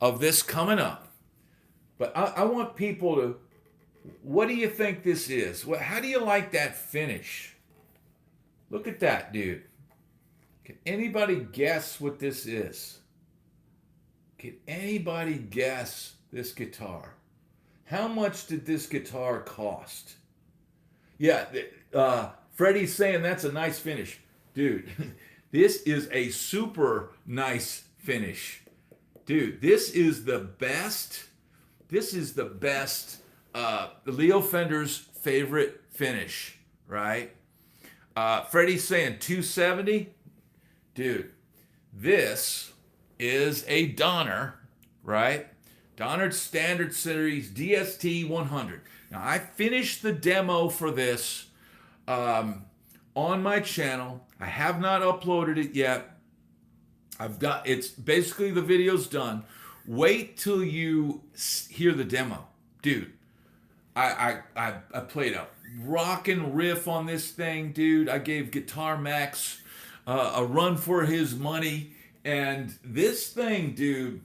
of this coming up. But I want people to, what do you think this is? How do you like that finish? Look at that, dude. Can anybody guess what this is? Can anybody guess this guitar? How much did this guitar cost? Yeah, Freddie's saying that's a nice finish. Dude, this is a super nice finish. Dude, this is the best Leo Fender's favorite finish, right? Freddie's saying 270. Dude, this is a Donner, right? Donner Standard Series DST 100. Now, I finished the demo for this on my channel. I have not uploaded it yet. It's basically the video's done. Wait till you hear the demo. Dude, I played a rockin' riff on this thing, dude. I gave Guitar Max a run for his money. And this thing, dude,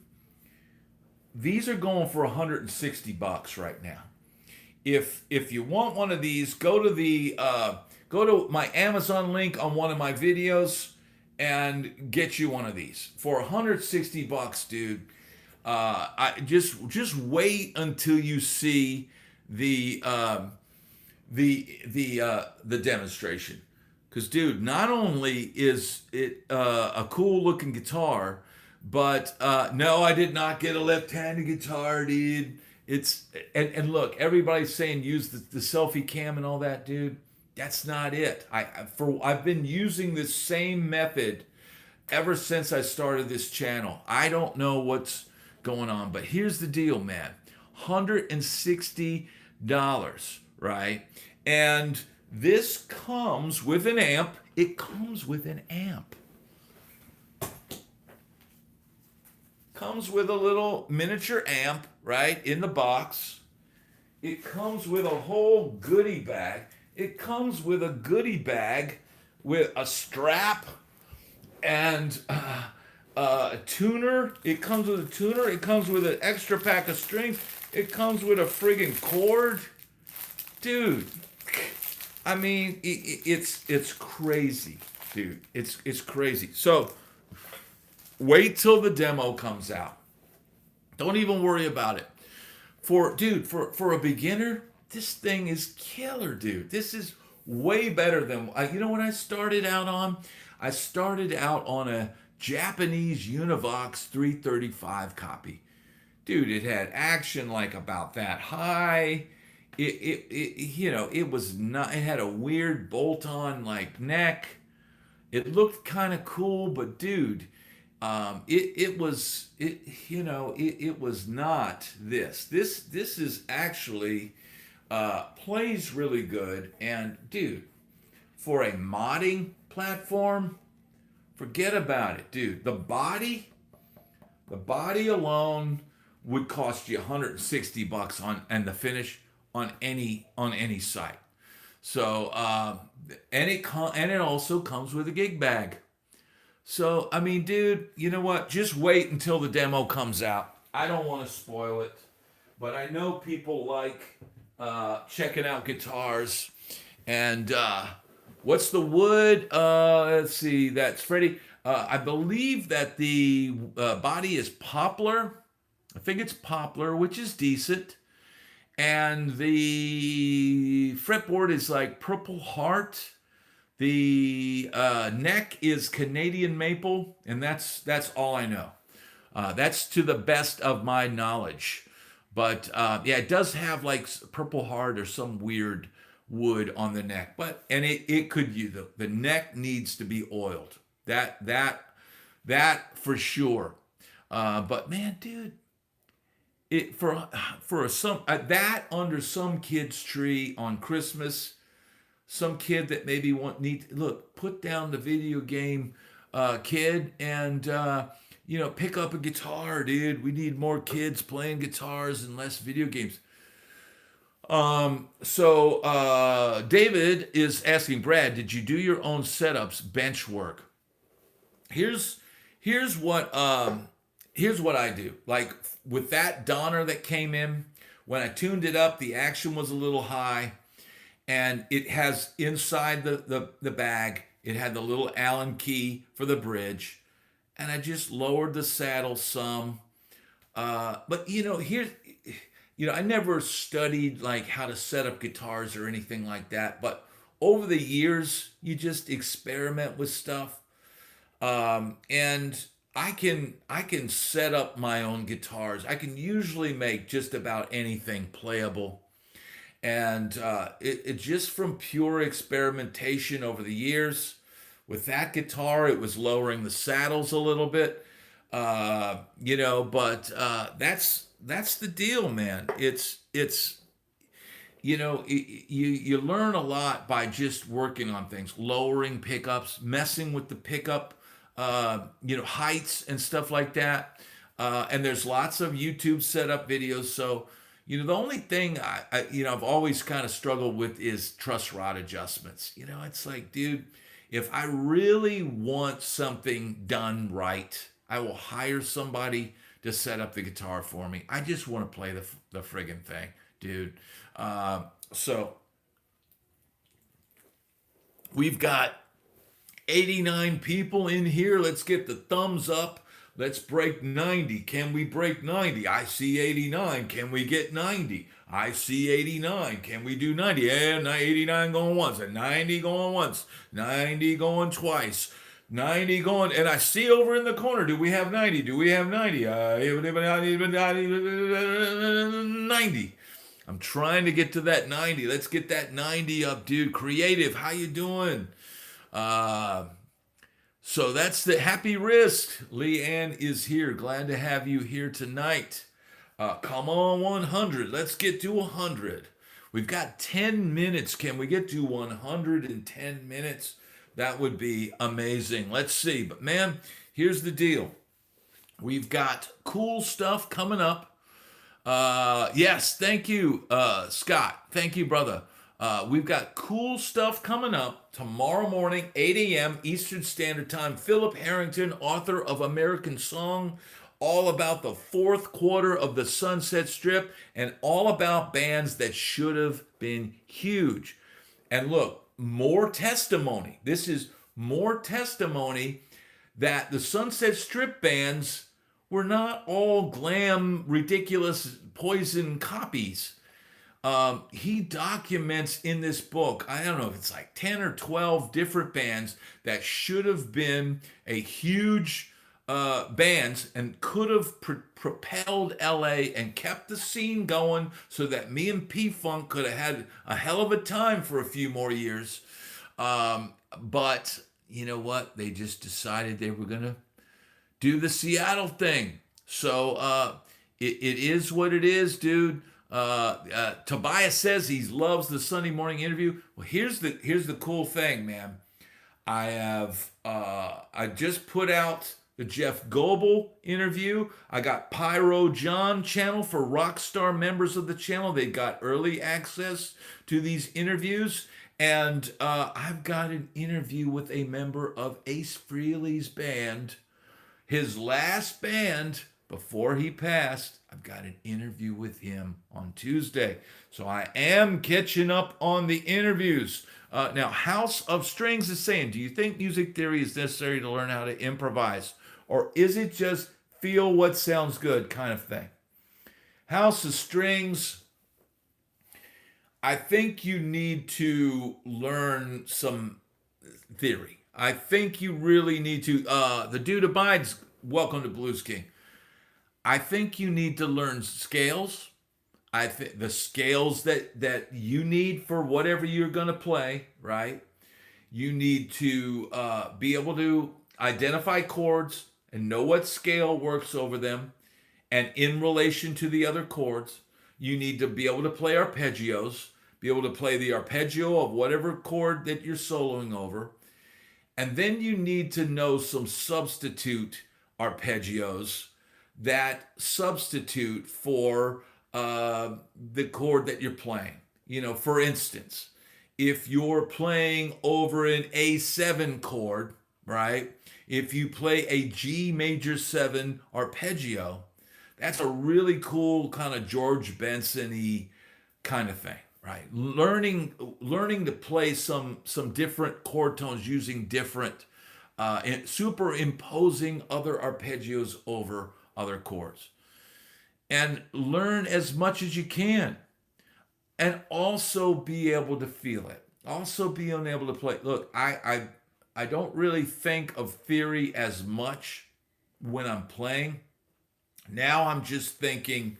these are going for $160 right now. If you want one of these, go to my Amazon link on one of my videos and get you one of these for $160, dude. I just wait until you see the demonstration, because dude, not only is it a cool looking guitar, but no, I did not get a left-handed guitar, dude. It's and look, everybody's saying use the selfie cam and all that, dude. That's not it. I've been using this same method ever since I started this channel. I don't know what's going on, but here's the deal, man. $160, right? And this comes with an amp. It comes with an amp. Comes with a little miniature amp, right, in the box. It comes with a whole goodie bag. It comes with a goodie bag with a strap and a tuner. It comes with a tuner. It comes with an extra pack of strings. It comes with a friggin' cord. Dude, I mean, it's crazy, dude. It's crazy. So wait till the demo comes out. Don't even worry about it. For a beginner, this thing is killer, dude. This is way better than you know what I started out on? I started out on a Japanese Univox 335 copy. Dude, it had action like about that high. It was not, it had a weird bolt-on like neck. It looked kind of cool, but dude, it was not this. This is actually plays really good. And dude, for a modding platform, forget about it, dude. The body alone would cost you $160 on and the finish on any site. So and it also comes with a gig bag. So I mean, dude, you know what? Just wait until the demo comes out. I don't want to spoil it, but I know people like checking out guitars. And what's the wood? Let's see. That's Freddie. I believe that the body is poplar. I think it's poplar, which is decent. And the fretboard is like Purple Heart. The neck is Canadian maple, and that's all I know. That's to the best of my knowledge. But yeah, it does have like Purple Heart or some weird wood on the neck. But and it could use the neck needs to be oiled. That for sure. But man, dude, it for some that under some kid's tree on Christmas, some kid that maybe look, put down the video game kid and pick up a guitar, dude. We need more kids playing guitars and less video games. So David is asking, Brad, did you do your own setups, bench work? Here's what I do. Like with that Donner that came in, when I tuned it up, the action was a little high, and it has inside the bag, it had the little Allen key for the bridge, and I just lowered the saddle some. But I never studied like how to set up guitars or anything like that. But over the years, you just experiment with stuff. And I can set up my own guitars. I can usually make just about anything playable. And it just from pure experimentation over the years. With that guitar, it was lowering the saddles a little bit, but that's the deal, man. You learn a lot by just working on things, lowering pickups, messing with the pickup, heights and stuff like that. And there's lots of YouTube setup videos. So, the only thing I've always kind of struggled with is truss rod adjustments. It's like, dude, if I really want something done right, I will hire somebody to set up the guitar for me. I just want to play the friggin' thing, dude. So we've got 89 people in here. Let's get the thumbs up. Let's break 90. Can we break 90? I see 89. Can we get 90? I see 89. Can we do 90? And 89 going once, and 90 going once, 90 going twice, 90 going, and I see over in the corner, do we have 90? Do we have 90? 90. I'm trying to get to that 90. Let's get that 90 up, dude. Creative, how you doing? So that's the Happy Risk. Leanne is here. Glad to have you here tonight. Come on, 100. Let's get to 100. We've got 10 minutes. Can we get to 110 minutes? That would be amazing. Let's see. But man, here's the deal. We've got cool stuff coming up. Yes, thank you, Scott. Thank you, brother. We've got cool stuff coming up tomorrow morning, 8 a.m. Eastern Standard Time. Philip Harrington, author of American Song, all about the fourth quarter of the Sunset Strip and all about bands that should have been huge. And look, more testimony. This is more testimony that the Sunset Strip bands were not all glam, ridiculous, poison copies. He documents in this book, I don't know if it's like 10 or 12 different bands that should have been a huge bands and could have propelled LA and kept the scene going so that me and P-Funk could have had a hell of a time for a few more years. But you know what? They just decided they were going to do the Seattle thing. So it is what it is, dude. Tobias says he loves the Sunday morning interview. Well, here's the cool thing, man. I just put out the Jeff Goebel interview. I got Pyro John channel for Rockstar members of the channel. They got early access to these interviews. And I've got an interview with a member of Ace Frehley's band, his last band before he passed. I've got an interview with him on Tuesday. So I am catching up on the interviews. Now, House of Strings is saying, do you think music theory is necessary to learn how to improvise? Or is it just feel what sounds good kind of thing? House of Strings, I think you need to learn some theory. I think you really need to. The dude abides. Welcome to Blues King. I think you need to learn scales. I think the scales that you need for whatever you're going to play, right? You need to be able to identify chords and know what scale works over them and in relation to the other chords. You need to be able to play arpeggios, be able to play the arpeggio of whatever chord that you're soloing over. And then you need to know some substitute arpeggios that substitute for the chord that you're playing. You know, for instance, if you're playing over an A7 chord, right? If you play a G major 7 arpeggio, that's a really cool kind of George Benson-y kind of thing, right? Learning to play some different chord tones using different and superimposing other arpeggios over other chords. And learn as much as you can. And also be able to feel it. Also being able to play. Look, I don't really think of theory as much when I'm playing. Now I'm just thinking,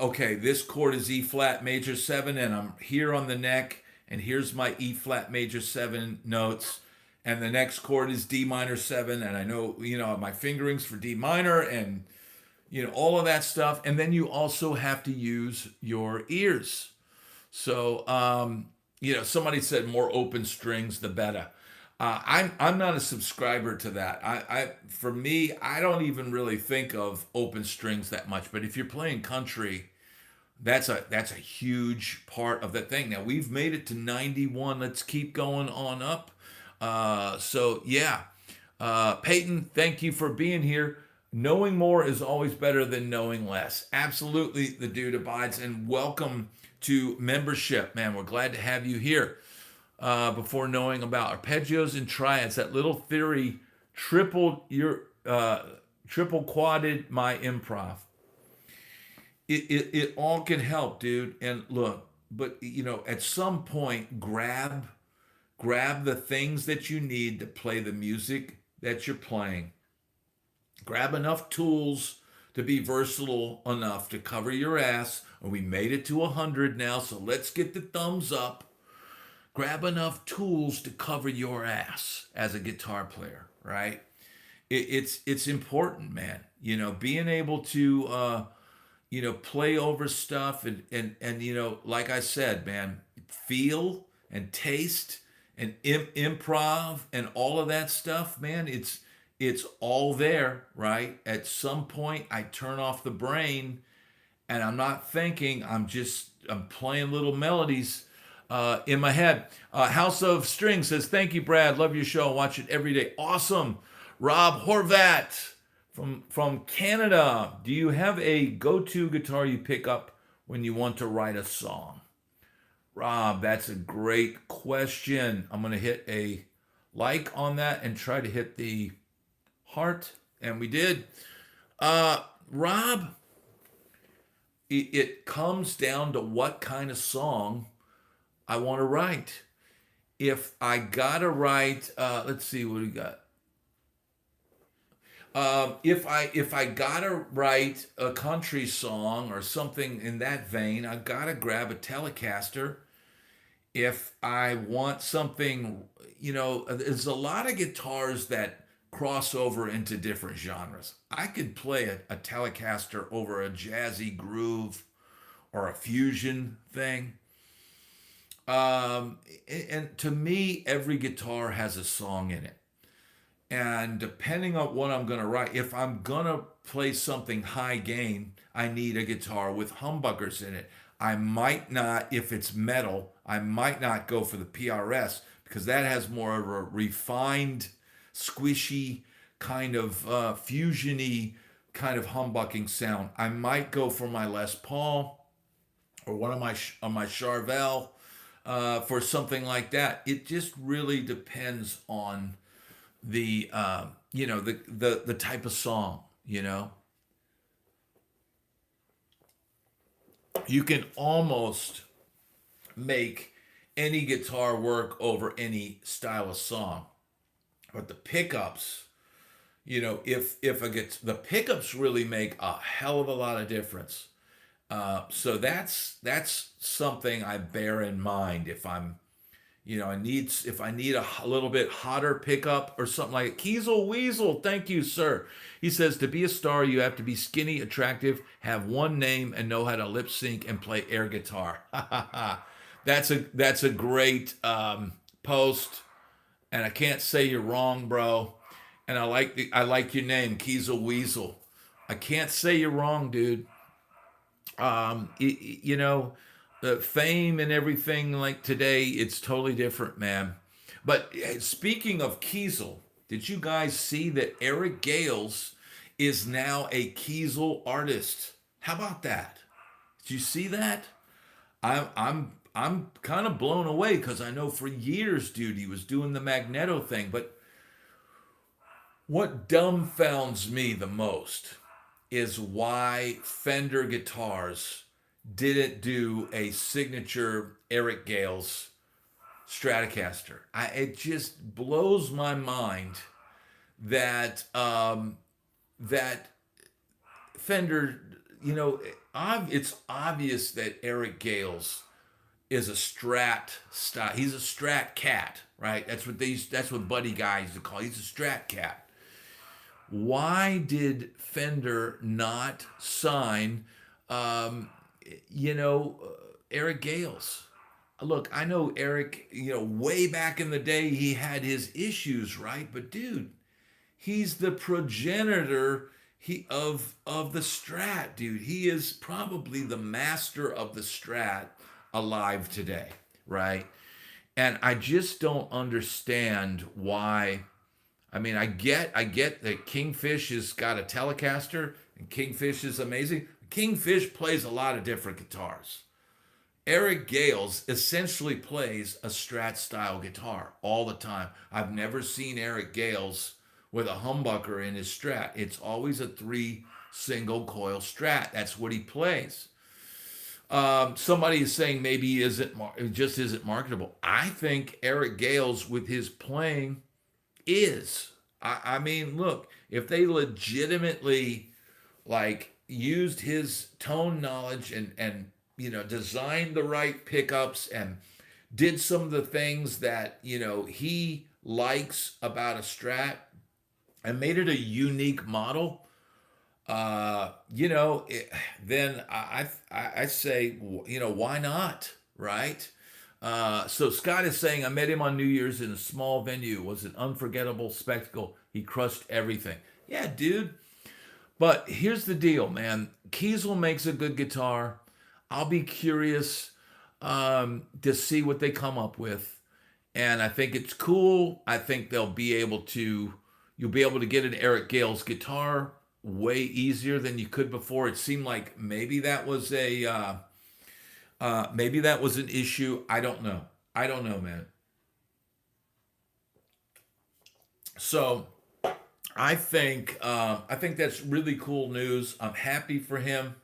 okay, this chord is E flat major 7 and I'm here on the neck and here's my E flat major 7 notes and the next chord is D minor 7 and I know, you know, my fingerings for D minor and, you know, all of that stuff. And then you also have to use your ears. So, you know, somebody said more open strings, the better. I'm not a subscriber to that. For me, I don't even really think of open strings that much. But if you're playing country, that's a huge part of that thing. Now we've made it to 91. Let's keep going on up. So yeah, Peyton, thank you for being here. Knowing more is always better than knowing less. Absolutely, the dude abides, and welcome to membership, man. We're glad to have you here. Before knowing about arpeggios and triads, that little theory triple quadded my improv. It all can help, dude. And look, but you know, at some point, grab the things that you need to play the music that you're playing. Grab enough tools to be versatile enough to cover your ass. And we made it to 100 now, so let's get the thumbs up. Grab enough tools to cover your ass as a guitar player, right? It's important, man. You know, being able to you know, play over stuff and you know, like I said, man, feel and taste and improv and all of that stuff, man. It's all there, right? At some point, I turn off the brain, and I'm not thinking. I'm playing little melodies in my head. House of Strings says, thank you, Brad. Love your show. Watch it every day. Awesome. Rob Horvat from Canada. Do you have a go-to guitar you pick up when you want to write a song? Rob, that's a great question. I'm going to hit a like on that and try to hit the heart. And we did. Rob, it comes down to what kind of song I want to write. If I gotta write, let's see what we got. If I gotta write a country song or something in that vein, I gotta grab a Telecaster. If I want something, there's a lot of guitars that cross over into different genres. I could play a Telecaster over a jazzy groove or a fusion thing. And to me, every guitar has a song in it. And depending on what I'm going to write, if I'm going to play something high gain, I need a guitar with humbuckers in it. I might not, if it's metal, I might not go for the PRS because that has more of a refined, squishy, kind of fusiony kind of humbucking sound. I might go for my Les Paul or one of my Charvel for something like that. It just really depends on the type of song. You can almost make any guitar work over any style of song, but the pickups, if the pickups really make a hell of a lot of difference. So that's something I bear in mind if I'm, if I need a little bit hotter pickup or something like it. Kiesel Weasel, thank you, sir. He says, to be a star, you have to be skinny, attractive, have one name, and know how to lip sync and play air guitar. That's a great post, and I can't say you're wrong, bro. And I like your name, Kiesel Weasel. I can't say you're wrong, dude. The fame and everything like today, it's totally different, man. But speaking of Kiesel, did you guys see that Eric Gales is now a Kiesel artist? How about that? Did you see that? I'm kind of blown away because I know for years, dude, he was doing the Magneto thing. But what dumbfounds me the most is why Fender guitars didn't do a signature Eric Gales Stratocaster. It just blows my mind that that Fender, it's obvious that Eric Gales is a Strat style. He's a Strat cat, right? That's what Buddy Guy used to call. He's a Strat cat. Why did Fender not sign, Eric Gales? Look, I know Eric, way back in the day, he had his issues, right? But dude, he's the progenitor of the Strat, dude. He is probably the master of the Strat alive today, right? And I just don't understand why. I mean, I get that Kingfish has got a Telecaster, and Kingfish is amazing. Kingfish plays a lot of different guitars. Eric Gales essentially plays a Strat style guitar all the time. I've never seen Eric Gales with a humbucker in his Strat. It's always a 3 single coil Strat. That's what he plays. Somebody is saying maybe it just isn't marketable. I think Eric Gales with his playing is. I mean, look, if they legitimately used his tone knowledge and designed the right pickups and did some of the things that he likes about a Strat and made it a unique model, then I say, why not, right? So Scott is saying, I met him on New Year's in a small venue. It was an unforgettable spectacle. He crushed everything. Yeah, dude. But here's the deal, man. Kiesel makes a good guitar. I'll be curious to see what they come up with. And I think it's cool. I think you'll be able to get an Eric Gales guitar way easier than you could before. It seemed like maybe that was an issue. I don't know. Man. So I think that's really cool news. I'm happy for him.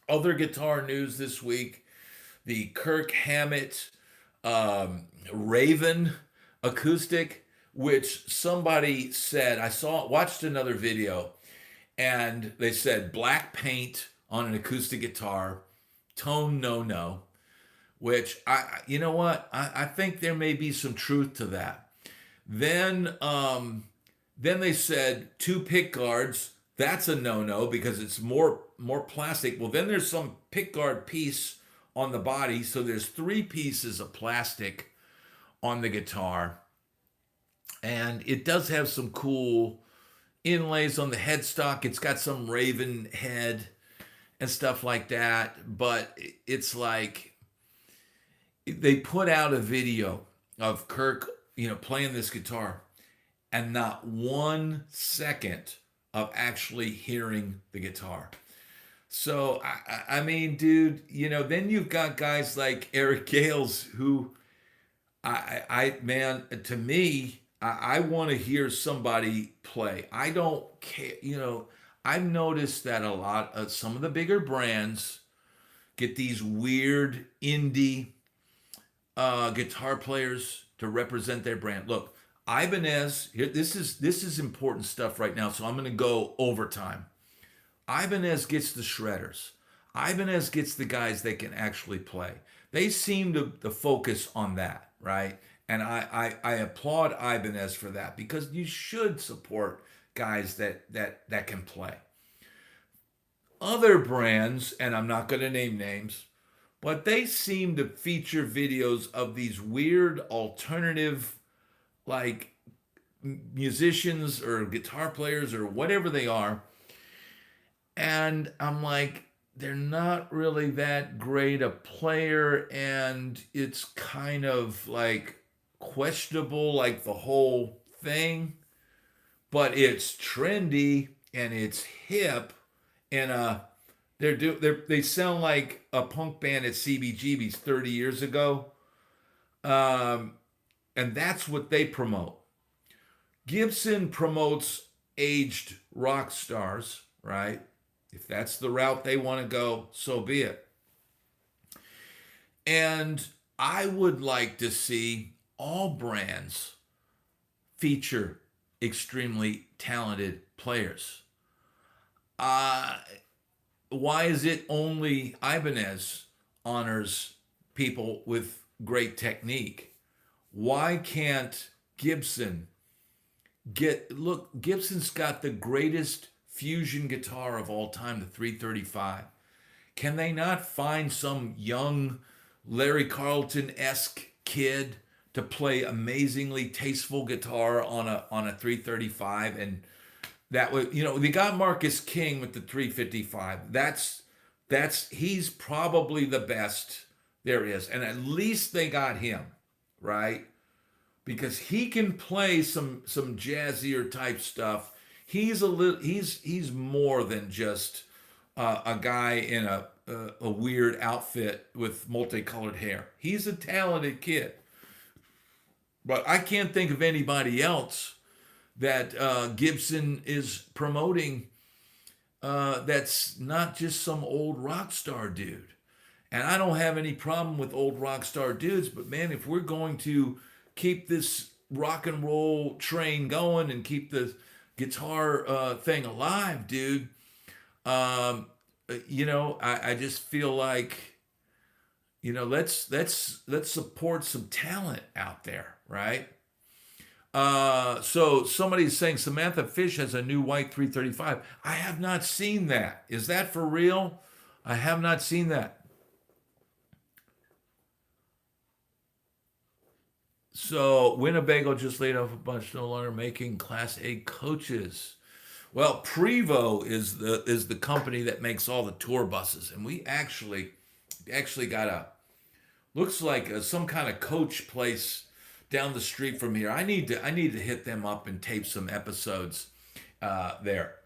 Other guitar news this week: the Kirk Hammett Raven acoustic, which somebody said, watched another video, and they said black paint on an acoustic guitar, tone no, which you know what, I think there may be some truth to that. Then then they said two pick guards. That's a no because it's more plastic. Well, then there's some pick guard piece on the body, so there's three pieces of plastic on the guitar, and it does have some cool inlays on the headstock. It's got some raven head and stuff like that, but it's like they put out a video of Kirk, playing this guitar, and not 1 second of actually hearing the guitar. So I mean, dude, then you've got guys like Eric Gales, who man, to me, I want to hear somebody play. I don't care, I've noticed that a lot of some of the bigger brands get these weird indie guitar players to represent their brand. Look, Ibanez, this is important stuff right now, so I'm going to go overtime. Ibanez gets the shredders. Ibanez gets the guys that can actually play. They seem to focus on that, right? And I applaud Ibanez for that, because you should support guys that can play. Other brands, and I'm not going to name names, but they seem to feature videos of these weird alternative, like, musicians or guitar players or whatever they are. And I'm like, they're not really that great a player, and it's kind of like questionable, like the whole thing. But it's trendy and it's hip, and they sound like a punk band at CBGB's 30 years ago. And that's what they promote. Gibson promotes aged rock stars, right? If that's the route they want to go, so be it. And I would like to see all brands feature extremely talented players. Why is it only Ibanez honors people with great technique? Why can't Gibson Gibson's got the greatest fusion guitar of all time, the 335. Can they not find some young Larry Carlton-esque kid to play amazingly tasteful guitar on a 335? And that would, they got Marcus King with the 355. He's probably the best there is. And at least they got him, right? Because he can play some jazzier type stuff. He's more than just a guy in a weird outfit with multicolored hair. He's a talented kid. But I can't think of anybody else that Gibson is promoting that's not just some old rock star dude. And I don't have any problem with old rock star dudes, but man, if we're going to keep this rock and roll train going and keep the guitar thing alive, dude, I just feel like, let's support some talent out there, right? So somebody's saying Samantha Fish has a new white 335. I have not seen that. Is that for real? I have not seen that. So Winnebago just laid off a bunch, no longer making Class A coaches. Well, Prevost is the company that makes all the tour buses, and we actually got looks like some kind of coach place down the street from here. I need to hit them up and tape some episodes there.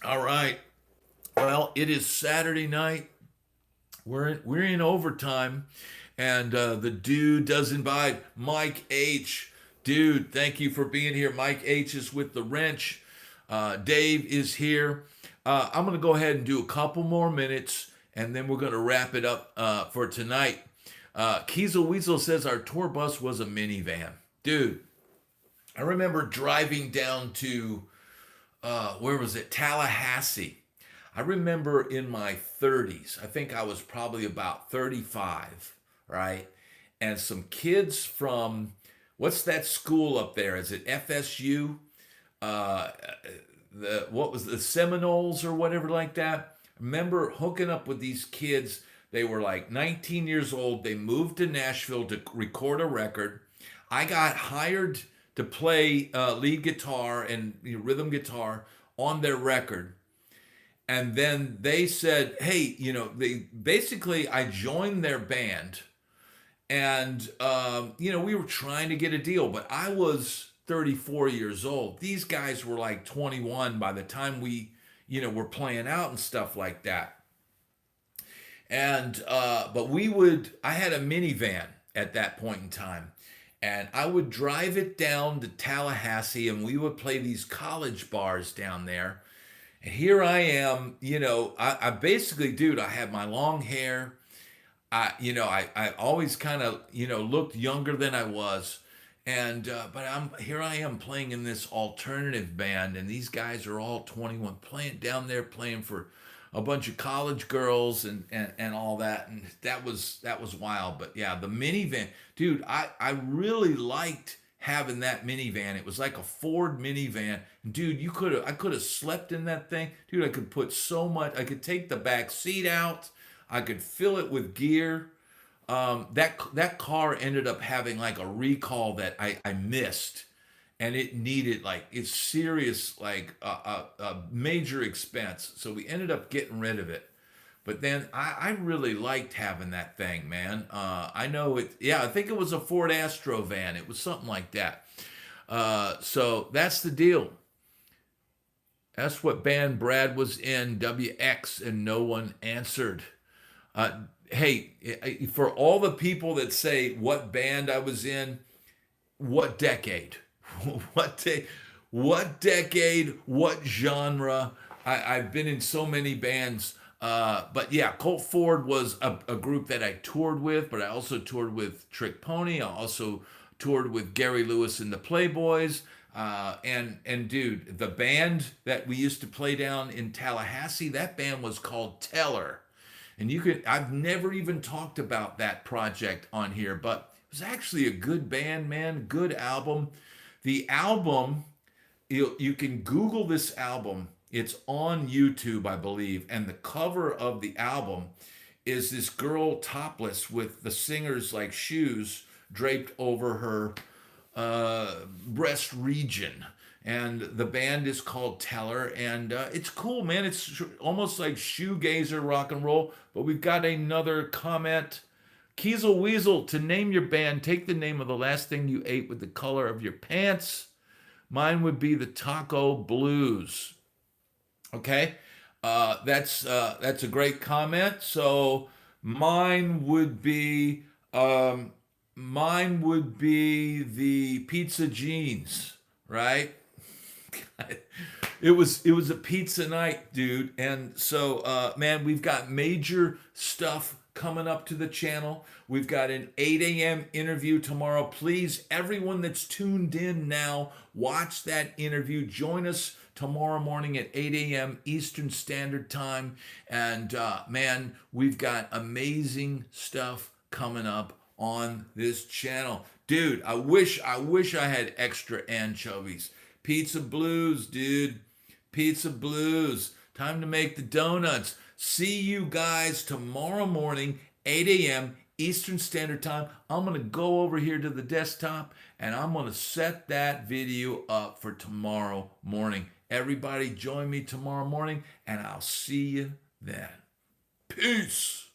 All right. Well, it is Saturday night. We're in overtime, and the dude does invite Mike H Dude, thank you for being here. Mike H is with the wrench. Dave is here. I'm going to go ahead and do a couple more minutes, and then we're going to wrap it up for tonight. Kiesel Weasel says our tour bus was a minivan. Dude, I remember driving down to, where was it? Tallahassee. I remember in my 30s, I think I was probably about 35, right? And some kids from, what's that school up there? Is it FSU? Uh, what was the Seminoles or whatever like that? I remember hooking up with these kids. They were like 19 years old. They moved to Nashville to record a record. I got hired to play lead guitar and rhythm guitar on their record. And then they said, hey, they basically, I joined their band, and we were trying to get a deal, but I was 34 years old. These guys were like 21 by the time we were playing out and stuff like that. And but I had a minivan at that point in time, and I would drive it down to Tallahassee, and we would play these college bars down there. And here I am, I basically, dude, I had my long hair. I always kind of, looked younger than I was. And, but here I am playing in this alternative band, and these guys are all 21, playing down there, playing for a bunch of college girls and all that. And that was wild. But yeah, the minivan, dude, I really liked having that minivan. It was like a Ford minivan. Dude, I could have slept in that thing. Dude, I could put so much, I could take the back seat out. I could fill it with gear. That car ended up having like a recall that I missed, and it needed it's serious, like a major expense. So we ended up getting rid of it. But then I really liked having that thing, man. I know it. Yeah, I think it was a Ford Astro van. It was something like that. So that's the deal. That's what band Brad was in, WX, and no one answered. Hey, for all the people that say what band I was in, what decade, what decade, what genre? I've been in so many bands. But yeah, Colt Ford was a group that I toured with, but I also toured with Trick Pony. I also toured with Gary Lewis and the Playboys. And dude, the band that we used to play down in Tallahassee, that band was called Teller. And I've never even talked about that project on here, but it was actually a good band, man. Good album. The album, you can Google this album. It's on YouTube, I believe. And the cover of the album is this girl topless with the singer's like shoes draped over her breast region. And the band is called Teller, and it's cool, man. It's almost like shoegazer rock and roll. But we've got another comment. Kiesel Weasel, to name your band, take the name of the last thing you ate with the color of your pants. Mine would be the Taco Blues. Okay, that's a great comment. So mine would be the Pizza Jeans, right? It was a pizza night, dude. And so man, we've got major stuff coming up to the channel. We've got an 8 a.m. interview tomorrow. Please, everyone that's tuned in now, watch that interview. Join us tomorrow morning at 8 a.m. Eastern Standard Time. And man, we've got amazing stuff coming up on this channel. Dude, I wish I had extra anchovies. Pizza Blues, dude. Pizza Blues. Time to make the donuts. See you guys tomorrow morning, 8 a.m. Eastern Standard Time. I'm going to go over here to the desktop, and I'm going to set that video up for tomorrow morning. Everybody join me tomorrow morning, and I'll see you then. Peace.